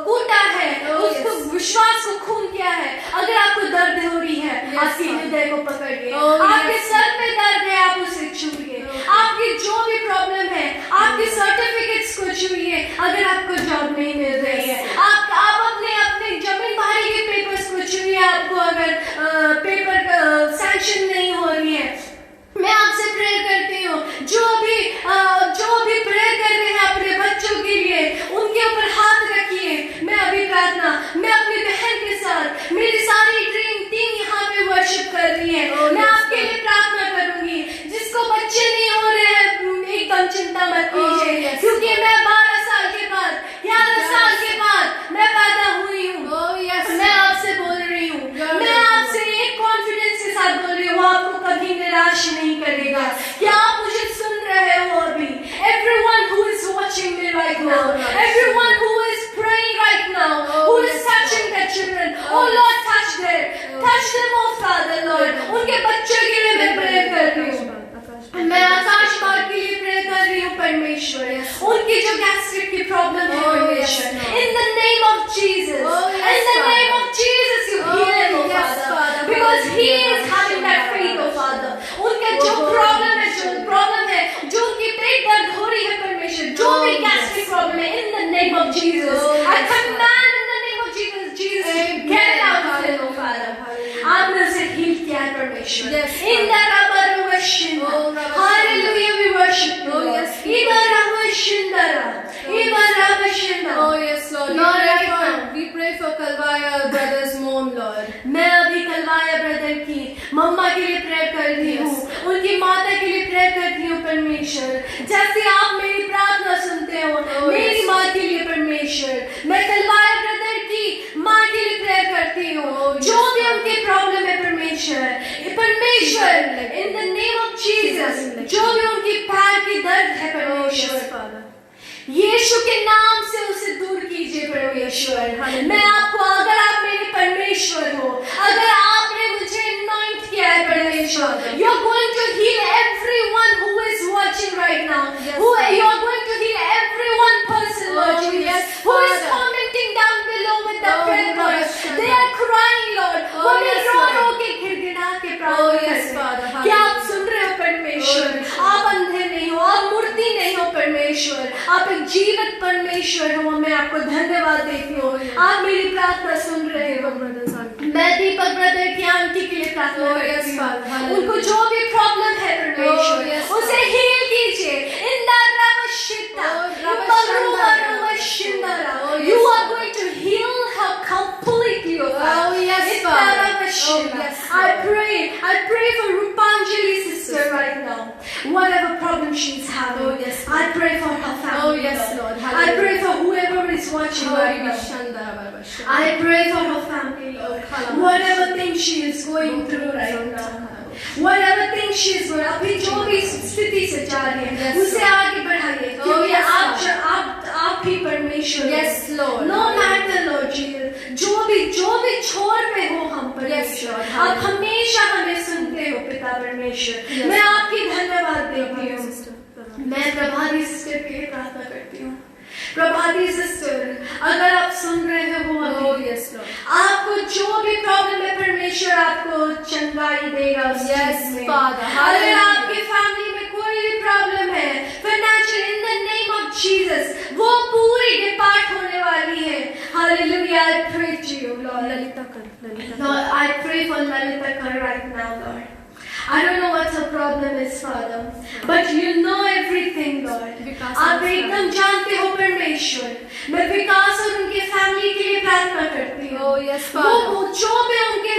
[SPEAKER 2] कूटा है,
[SPEAKER 1] Oh,
[SPEAKER 2] उसको
[SPEAKER 1] yes.
[SPEAKER 2] विश्वास को खून किया है. अगर आपको दर्द हो रही है,
[SPEAKER 1] Yes,
[SPEAKER 2] आपके
[SPEAKER 1] Father.
[SPEAKER 2] हृदय को पकड़िए.
[SPEAKER 1] Oh,
[SPEAKER 2] आपके
[SPEAKER 1] yes.
[SPEAKER 2] सर पे दर्द है, आप उसे छूइए.
[SPEAKER 1] Oh.
[SPEAKER 2] आपकी जो भी प्रॉब्लम है, आपके सर्टिफिकेट्स को छूइए. अगर आपको जॉब नहीं मिल रही है,
[SPEAKER 1] Yes.
[SPEAKER 2] आप अपने जमीन भारी के पेपर्स को छूइए. आपको अगर पेपर सैंक्शन नहीं हो रही है, मैं आपसे प्रेयर करती हूँ. जो भी प्रेयर कर रहे हैं अपने बच्चों के लिए, उनके ऊपर हाथ रखिए. मैं अभी प्रार्थना, मैं अपनी बहन के साथ, मेरी सारी ड्रीम टीम यहाँ पे वर्शिप कर रही है.
[SPEAKER 1] Oh,
[SPEAKER 2] मैं
[SPEAKER 1] yes,
[SPEAKER 2] आपके लिए प्रार्थना करूंगी. जिसको बच्चे नहीं हो रहे हैं, एकदम चिंता मत
[SPEAKER 1] Oh,
[SPEAKER 2] कीजिए,
[SPEAKER 1] yes.
[SPEAKER 2] क्योंकि मैं 12 साल के बाद, 11
[SPEAKER 1] Yes.
[SPEAKER 2] साल के बाद मैं पैदा हुई हूँ.
[SPEAKER 1] Oh, yes.
[SPEAKER 2] मैं आपसे बोल रही हूँ,
[SPEAKER 1] You're
[SPEAKER 2] मैं
[SPEAKER 1] welcome.
[SPEAKER 2] आपसे एक कॉन्फिडेंस के साथ बोल रही हूँ, वो आपको कभी निराश नहीं करेगा. क्या आप मुझे सुन रहे हो अभी? Everyone who is watching me right now,
[SPEAKER 1] Oh, yes.
[SPEAKER 2] everyone who is praying right now,
[SPEAKER 1] Oh,
[SPEAKER 2] who is
[SPEAKER 1] yes,
[SPEAKER 2] touching
[SPEAKER 1] Lord.
[SPEAKER 2] their children,
[SPEAKER 1] Oh,
[SPEAKER 2] oh
[SPEAKER 1] yes.
[SPEAKER 2] Lord, touch
[SPEAKER 1] Oh,
[SPEAKER 2] them, oh Father, Lord. उनके बच्चों के लिए मैं prayer कर रही हूँ. मैं आकाश बाग के लिए प्रेयर कर रही हूँ. परमेश्वर, उनकी जो गैस्ट्रिक की प्रॉब्लम है,
[SPEAKER 1] Oh,
[SPEAKER 2] परमेश्वर,
[SPEAKER 1] yes, Lord.
[SPEAKER 2] in the name of Jesus,
[SPEAKER 1] Oh, yes,
[SPEAKER 2] in the
[SPEAKER 1] Father.
[SPEAKER 2] name of Jesus, you
[SPEAKER 1] Oh,
[SPEAKER 2] heal him, oh
[SPEAKER 1] yes,
[SPEAKER 2] Father,
[SPEAKER 1] Father.
[SPEAKER 2] because he
[SPEAKER 1] Hallelujah.
[SPEAKER 2] is having that faith, oh Father. उनके जो
[SPEAKER 1] Oh,
[SPEAKER 2] problem है,
[SPEAKER 1] yes.
[SPEAKER 2] जो उनकी पेट दर्द हो रही है, परमेश्वर, जो
[SPEAKER 1] Oh,
[SPEAKER 2] भी
[SPEAKER 1] yes.
[SPEAKER 2] गैस्ट्रिक प्रॉब्लम है, in the name of Jesus,
[SPEAKER 1] Oh,
[SPEAKER 2] I
[SPEAKER 1] yes,
[SPEAKER 2] command in the name of Jesus,
[SPEAKER 1] Amen.
[SPEAKER 2] get it out of him, oh Father.
[SPEAKER 1] Hallelujah.
[SPEAKER 2] आपने उसे हील किया है, परमेश्वर.
[SPEAKER 1] Yes,
[SPEAKER 2] In the Rabba Shinda.
[SPEAKER 1] Oh, Rabba
[SPEAKER 2] Hallelujah, we worship you.
[SPEAKER 1] Oh,
[SPEAKER 2] Lord.
[SPEAKER 1] yes,
[SPEAKER 2] In the Rabba Shindara. परमेश्वर, जैसे आप मेरी प्रार्थना सुनते हो मेरी माँ के लिए परमेश्वर, मैं कलवार ब्रदर की माँ के लिए प्रेयर करती हूँ, जो भी उनके प्रॉब्लम है परमेश्वर, इन द नेम ऑफ जीसस, जो भी उनकी पैर की दर्द है परमेश्वर, यीशु के नाम से उसे दूर कीजिए परमेश्वर। मैं आपको, अगर आप मेरे परमेश्वर हो, अगर आपने मुझे anoint किया है परमेश्वर, you are going to heal everyone who is watching right now, who you are going to heal every one person watching this, who is commenting down below with the prayer words, they are crying Lord, वो भी रो रो के गिड़गिड़ा के प्रार्थना कर, क्या आप सुन रहे हो परमेश्वर? आप अंधे नहीं हो, आप मूर्ति नहीं हो परमेश्वर, आप एक जीवित परमेश्वर हो। मैं आपको धन्यवाद देती हूँ, आप मेरी प्रार्थना सुन रहे हो। मैं दीपक ब्रदर की आंटी के लिए प्रार्थना करती हूँ, उनको जो भी प्रॉब्लम है परमेश्वर उसे हील कीजिए। इन You are going to heal her completely, oh God.
[SPEAKER 1] Oh yes, Father.
[SPEAKER 2] I pray for Rupanjali's sister right now. Whatever problem she's having, I pray for her family.
[SPEAKER 1] Oh yes, Lord.
[SPEAKER 2] I pray for whoever is watching right now. I pray for her family, Lord. Whatever thing she is going through right now, whatever thing she is going, अभी जो भी स्थिति से जा रही है, उसे आगे बढ़ाइए, क्योंकि आप ही परमेश्वर।
[SPEAKER 1] Yes, Lord.
[SPEAKER 2] No matter, Lord Jesus, जो भी छोर पे हो हम परमेश्वर, आप हमेशा हमें सुनते हो पिता परमेश्वर। मैं आपकी धन्यवाद देती हूँ। मैं प्रभाती सिस्टर के लिए प्रार्थना करती हूँ। प्रभाती सिस्टर, अगर आप सुन रहे हो अभी, आपको जो भी प्रॉब्लम है परमेश्वर आपको चंगाई देगा उस चीज में। अगर आपकी फैमिली में कोई भी प्रॉब्लम है financial, in the name of Jesus वो पूरी डिपार्ट होने वाली है। Hallelujah. I pray to you, Lord. Lord, I pray for Lalita Kar right now, Lord. I don't know what her problem is, Father, but you know everything, Lord. आप एकदम जानते हो परमेश्वर। मैं विकास और उनके फैमिली के लिए प्रार्थना करती हूँ। वो जो भी उनके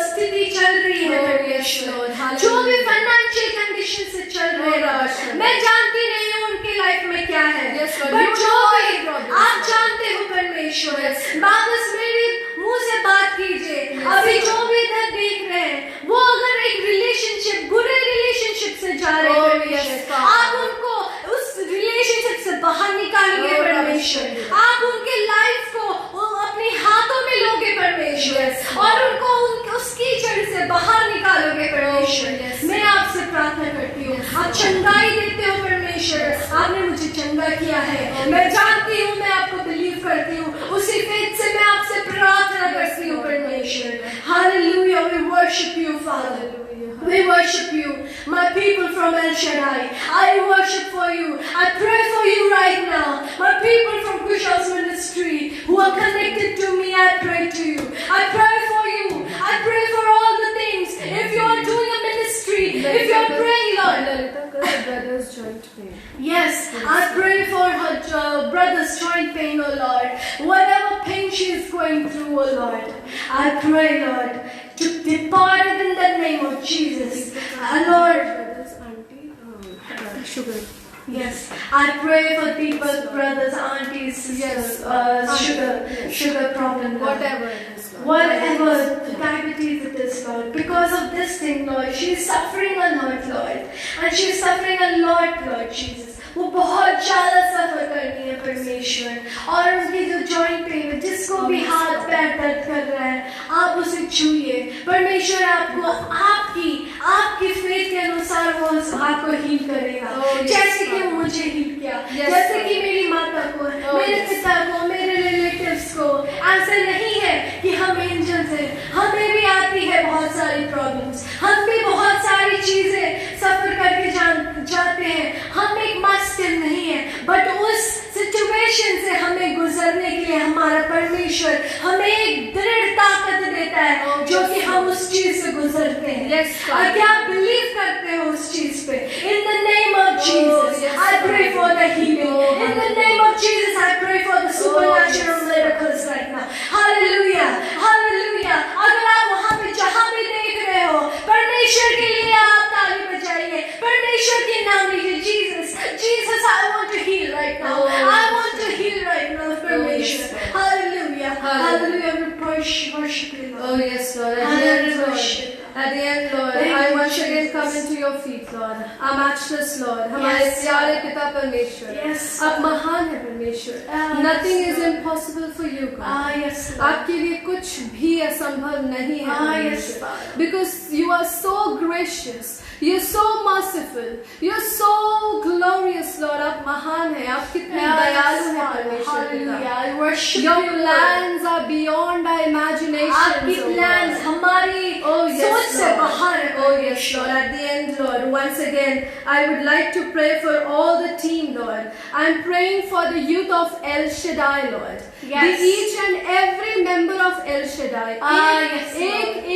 [SPEAKER 2] स्थिति चल रही है परमेश्वर, जो भी फाइनेंशियल कंडीशन से चल रही है, मैं जानती नहीं हूँ उनके लाइफ में क्या है, बट जो भी आप जानते हो परमेश्वर, वापस मेरे मुंह से बात कीजिए। अभी जो भी इधर देख रहे हैं, वो अगर एक रिलेशनशिप, बुरे रिलेशनशिप से जा रहे हैं, आप उनको उस रिलेशनशिप से बाहर निकालोगे परमेश्वर। आप उनके लाइफ को अपने हाथों में लोगे परमेश्वर, और उनको उस कीचड़ से बाहर निकालोगे परमेश्वर। मैं आपसे प्रार्थना करती हूँ, आप चंगाई देते हो परमेश्वर। आपने मुझे चंगा किया है, मैं जानती हूँ, मैं आपको बिलीव करती हूँ, उसी फेथ से मैं आपसे प्रार्थना करती हूँ परमेश्वर। Hallelujah. We worship you, Father. We worship you, my people from El Shaddai. I worship for you. I pray for you right now. My people from Kushal's ministry who are connected to me, I pray to you. I pray for you. I pray for all the things. If you are doing a ministry, if you are praying, Lord.
[SPEAKER 1] Brother's joint pain.
[SPEAKER 2] Yes, I pray for her brother's joint pain, oh Lord. Whatever pain she is going through, oh Lord, I pray, Lord, to depart it in the name of Jesus. Lord,
[SPEAKER 1] Brother's auntie, sugar.
[SPEAKER 2] yes, I pray for people's brothers, aunties, sisters, sugar problem, Lord.
[SPEAKER 1] Whatever it is, Lord.
[SPEAKER 2] Whatever diabetes it is, Lord, because of this thing, Lord, she is suffering a lot, Lord, and she is suffering a lot, Lord Jesus. वो बहुत ज्यादा सफर करनी है परमेश्वर, और उनकी जो joint pain है, जिसको भी हाथ पैर दर्द कर रहा है, आप उसे छूइए परमेश्वर। आपको आपकी फेथ के अनुसार वो आपको हील करेगा, जैसे कि मुझे हील किया, जैसे कि मेरी माता को, मेरे पिता को, मेरे रिलेटिव्स को। ऐसा नहीं है कि हम एंजल्स हैं, हमें भी आती है बहुत सारी प्रॉब्लम्स, हम भी बहुत सारी चीजें सफर करके जाते हैं। हम एक मास्टर नहीं है, बट उस सिचुएशन से हमें गुजरने के लिए हमारा परमेश्वर हमें एक दृढ़ ताकत देता है, जो कि हम उस चीज से गुजरते हैं। और क्या आप बिलीव करते हो उस चीज पे? In the name of Jesus I pray for the healing. In the name of Jesus I pray for the supernatural miracles right now. Hallelujah, hallelujah. अगर आप वहां पे जहां भी देख रहे हो, परमेश्वर के लिए आप ताली बजाइए, परमेश्वर के नाम लीजिए। Jesus
[SPEAKER 1] your feet, Lord. Our matchless Lord. हमारे
[SPEAKER 2] Yes,
[SPEAKER 1] प्यारे
[SPEAKER 2] Father.
[SPEAKER 1] पिता परमेश्वर.
[SPEAKER 2] Yes,
[SPEAKER 1] आप
[SPEAKER 2] Father.
[SPEAKER 1] महान है परमेश्वर.
[SPEAKER 2] Yes,
[SPEAKER 1] Nothing is
[SPEAKER 2] Lord.
[SPEAKER 1] impossible for you, God.
[SPEAKER 2] Yes, Lord.
[SPEAKER 1] आपके लिए कुछ भी असंभव नहीं है
[SPEAKER 2] Yes,
[SPEAKER 1] परमेश्वर.
[SPEAKER 2] Father.
[SPEAKER 1] Because you are so gracious. You're so merciful. You're so glorious, Lord. आप महान हैं. आप कितने दयालु हैं परमेश्वर पिता.
[SPEAKER 2] Hallelujah. I worship
[SPEAKER 1] Your
[SPEAKER 2] you, Lord.
[SPEAKER 1] plans are beyond our imagination.
[SPEAKER 2] आपकी plans हमारी सोच से बाहर है
[SPEAKER 1] Oh yes, Lord. At the end, Lord, once again, I would like to pray for all the team, Lord. I'm praying for the youth of El Shaddai, Lord.
[SPEAKER 2] Yes.
[SPEAKER 1] The each and every member of El Shaddai.
[SPEAKER 2] Yes,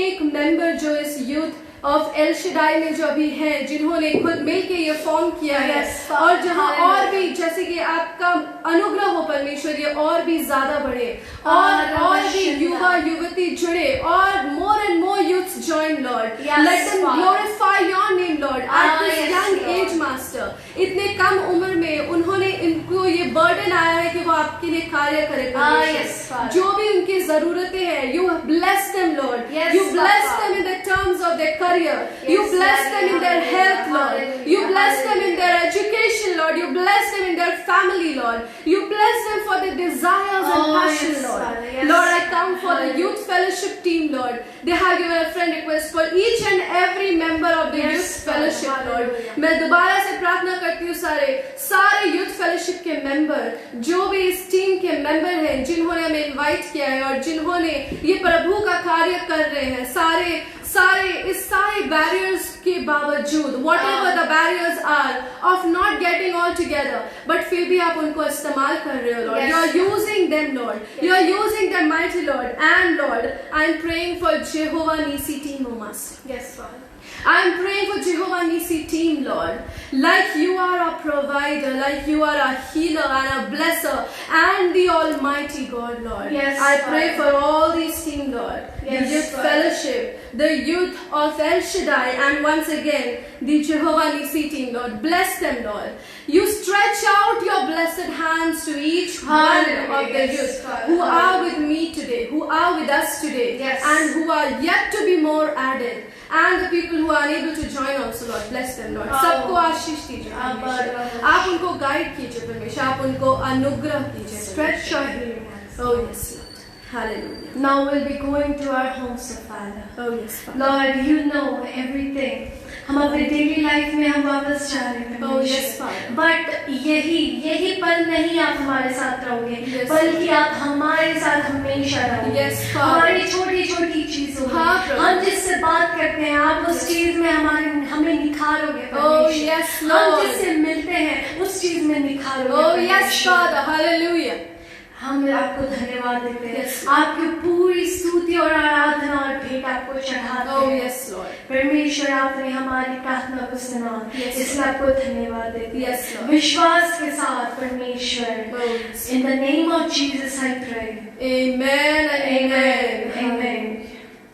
[SPEAKER 1] एक member जो इस youth of El Shaddai में जो अभी हैं, जिन्होंने खुद मिलके ये फॉर्म किया है,
[SPEAKER 2] Yes, Father.
[SPEAKER 1] और जहाँ
[SPEAKER 2] Hallelujah.
[SPEAKER 1] और भी जैसे कि आपका अनुग्रह हो परमेश्वर, ये और भी ज्यादा बढ़े और भी युवा युवती जुड़े और more and more youths join, Lord.
[SPEAKER 2] Yes,
[SPEAKER 1] Let them
[SPEAKER 2] Father.
[SPEAKER 1] glorify your name, Lord. At this
[SPEAKER 2] Yes,
[SPEAKER 1] young
[SPEAKER 2] Lord.
[SPEAKER 1] age, Master, इतने कम उम्र में उन्होंने इनको ये बर्डन आया है कि वो आपके लिए कार्य करें परमेश्वर.
[SPEAKER 2] Yes, Father.
[SPEAKER 1] जो भी उनकी जरूरतें हैं, you bless them, Lord.
[SPEAKER 2] Yes,
[SPEAKER 1] You bless
[SPEAKER 2] Papa.
[SPEAKER 1] them in the terms of their career.
[SPEAKER 2] Yes,
[SPEAKER 1] You bless
[SPEAKER 2] Daddy.
[SPEAKER 1] them in their
[SPEAKER 2] Hallelujah.
[SPEAKER 1] health, Lord.
[SPEAKER 2] Hallelujah.
[SPEAKER 1] You bless them in
[SPEAKER 2] Hallelujah.
[SPEAKER 1] their education, Lord. You bless them in their family, Lord. You bless them for their desires and
[SPEAKER 2] Oh,
[SPEAKER 1] passion,
[SPEAKER 2] yes,
[SPEAKER 1] Lord.
[SPEAKER 2] Father. Yes.
[SPEAKER 1] Lord, I come for the
[SPEAKER 2] Hallelujah.
[SPEAKER 1] youth fellowship team, Lord. They have given a friend request for each and every member of the
[SPEAKER 2] Yes,
[SPEAKER 1] youth
[SPEAKER 2] Father.
[SPEAKER 1] fellowship, Lord.
[SPEAKER 2] Hallelujah.
[SPEAKER 1] मैं दोबारा से प्रार्थना करती हूँ सारे youth fellowship के member, जो भी इस टीम के मेंबर हैं, जिन्होंने हमें इनवाइट किया है और जिन्होंने ये प्रभु का कार्य कर रहे हैं, इस सारे बैरियर्स के बावजूद, whatever the barriers are of not getting all together, but फिर भी आप उनको इस्तेमाल कर रहे हो, Lord.
[SPEAKER 2] Yes.
[SPEAKER 1] You are using them, Lord. You are using them, mighty Lord. And Lord, I am praying for Jehovah Nisi team, O Master.
[SPEAKER 2] Yes, Father.
[SPEAKER 1] I am praying for Jehovah Nisi team, Lord. Like you are our provider, like you are our healer and our blesser and the Almighty God, Lord.
[SPEAKER 2] Yes,
[SPEAKER 1] I pray
[SPEAKER 2] Father.
[SPEAKER 1] for all these team, Lord.
[SPEAKER 2] Yes,
[SPEAKER 1] the youth
[SPEAKER 2] Father.
[SPEAKER 1] fellowship, the youth of El Shaddai, and once again the Jehovah Nisi team, Lord. Bless them, Lord. You stretch out your blessed hands to each one
[SPEAKER 2] Hallelujah.
[SPEAKER 1] of the
[SPEAKER 2] Yes,
[SPEAKER 1] youth
[SPEAKER 2] Father.
[SPEAKER 1] who are
[SPEAKER 2] Hallelujah.
[SPEAKER 1] with me today, who are with us today,
[SPEAKER 2] Yes.
[SPEAKER 1] and who are yet to be more added. And the people who are unable to join also, Lord, bless them, Lord.
[SPEAKER 2] Oh.
[SPEAKER 1] सबको आशीष दीजिए परमेश्वर. आप उनको guide कीजिए परमेश्वर. आप उनको अनुग्रह कीजिए.
[SPEAKER 2] Stretch your healing hands.
[SPEAKER 1] Oh yes, Lord. Hallelujah.
[SPEAKER 2] Now we'll be going to our homes, oh Father.
[SPEAKER 1] Oh yes, Father.
[SPEAKER 2] Lord, you know everything. हम अपने डेली लाइफ में हम वापस जा रहे हैं
[SPEAKER 1] Oh yes, Father.
[SPEAKER 2] बट यही पल नहीं आप हमारे साथ रहोगे,
[SPEAKER 1] Yes.
[SPEAKER 2] बल्कि आप हमारे साथ हमेशा रहोगे.
[SPEAKER 1] Yes, Father.
[SPEAKER 2] हमारी छोटी छोटी चीजों में
[SPEAKER 1] हाँ, प्रभु.
[SPEAKER 2] हम जिससे बात करते हैं, आप उस
[SPEAKER 1] Yes.
[SPEAKER 2] चीज में हमें निखारोगे
[SPEAKER 1] Oh
[SPEAKER 2] परमेश्वर.
[SPEAKER 1] yes,
[SPEAKER 2] हम
[SPEAKER 1] Lord.
[SPEAKER 2] जिससे मिलते हैं उस चीज में निखारोगे
[SPEAKER 1] Oh yes,
[SPEAKER 2] परमेश्वर.
[SPEAKER 1] Father. Hallelujah.
[SPEAKER 2] हम आपको धन्यवाद देते हैं.
[SPEAKER 1] Yes.
[SPEAKER 2] आपकी पूरी स्तुति और आराधना और भेंट आपको चढ़ाते
[SPEAKER 1] Oh
[SPEAKER 2] हैं.
[SPEAKER 1] yes, Lord.
[SPEAKER 2] परमेश्वर आपने हमारी प्रार्थना को सुना,
[SPEAKER 1] Yes.
[SPEAKER 2] इसलिए आपको धन्यवाद देते हैं.
[SPEAKER 1] Yes, Lord.
[SPEAKER 2] विश्वास के साथ परमेश्वर,
[SPEAKER 1] Oh yes.
[SPEAKER 2] in the name of Jesus I pray.
[SPEAKER 1] Amen and amen.
[SPEAKER 2] Amen.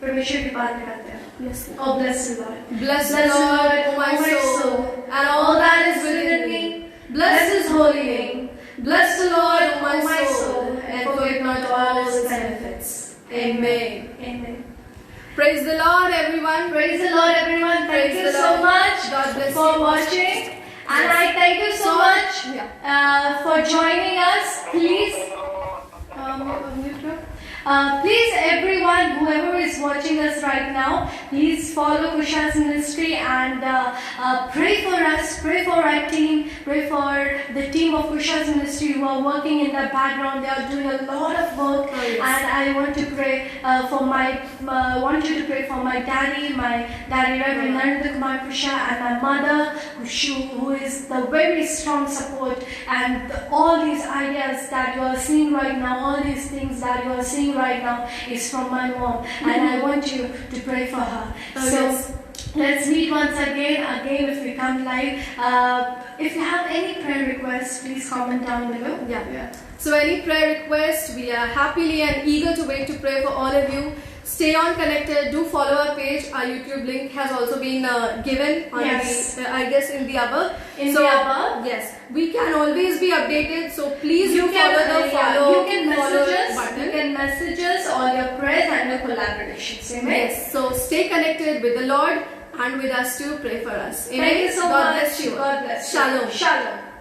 [SPEAKER 2] परमेश्वर की बात करते हैं.
[SPEAKER 1] Yes, Lord.
[SPEAKER 2] Oh bless the Lord.
[SPEAKER 1] Bless the
[SPEAKER 2] Bless the
[SPEAKER 1] Lord,
[SPEAKER 2] Lord,
[SPEAKER 1] O my soul, and
[SPEAKER 2] all
[SPEAKER 1] all
[SPEAKER 2] that
[SPEAKER 1] that
[SPEAKER 2] is
[SPEAKER 1] is within me.
[SPEAKER 2] Bless His holy name.
[SPEAKER 1] Bless the Lord, O my
[SPEAKER 2] my
[SPEAKER 1] soul,
[SPEAKER 2] soul,
[SPEAKER 1] and forget not all His benefits. Amen.
[SPEAKER 2] Amen.
[SPEAKER 1] Praise the Lord, everyone.
[SPEAKER 2] Praise the Lord, everyone. Thank
[SPEAKER 1] Praise
[SPEAKER 2] you
[SPEAKER 1] the
[SPEAKER 2] so
[SPEAKER 1] Lord.
[SPEAKER 2] much
[SPEAKER 1] God bless
[SPEAKER 2] for
[SPEAKER 1] you.
[SPEAKER 2] watching, and
[SPEAKER 1] Yes.
[SPEAKER 2] I thank you so much
[SPEAKER 1] Yeah.
[SPEAKER 2] for joining us. Please, please, everyone, whoever is watching us right now, please follow Kusha's ministry and pray for us, pray for our team, pray for the team of Kusha's ministry who are working in the background. They are doing a lot of work,
[SPEAKER 1] Oh, yes.
[SPEAKER 2] and I want to pray want you to pray for my daddy Reverend Narendra Kumar Kusha, and my mother, who is the very strong support, and all these ideas that you are seeing right now, all these things that you are seeing right now is from my mom, and I want you to pray for her.
[SPEAKER 1] Oh,
[SPEAKER 2] So
[SPEAKER 1] yes.
[SPEAKER 2] let's meet once again if we come live. If you have any prayer requests, please comment down below.
[SPEAKER 1] Yeah. So any prayer request, we are happily and eager to wait to pray for all of you. Stay on connected. Do follow our page. Our YouTube link has also been given on
[SPEAKER 2] Yes.
[SPEAKER 1] I guess in the above.
[SPEAKER 2] In the above.
[SPEAKER 1] Yes, we can always be updated. So please
[SPEAKER 2] You
[SPEAKER 1] do
[SPEAKER 2] can
[SPEAKER 1] follow the follow.
[SPEAKER 2] you can
[SPEAKER 1] follow
[SPEAKER 2] message us.
[SPEAKER 1] button.
[SPEAKER 2] You can message us all your prayers and your collaborations. Amen.
[SPEAKER 1] Yes. So stay connected with the Lord. and with us to pray for us. Amen.
[SPEAKER 2] Thank you so
[SPEAKER 1] God
[SPEAKER 2] much.
[SPEAKER 1] bless you.
[SPEAKER 2] God bless you.
[SPEAKER 1] Shalom.
[SPEAKER 2] Shalom.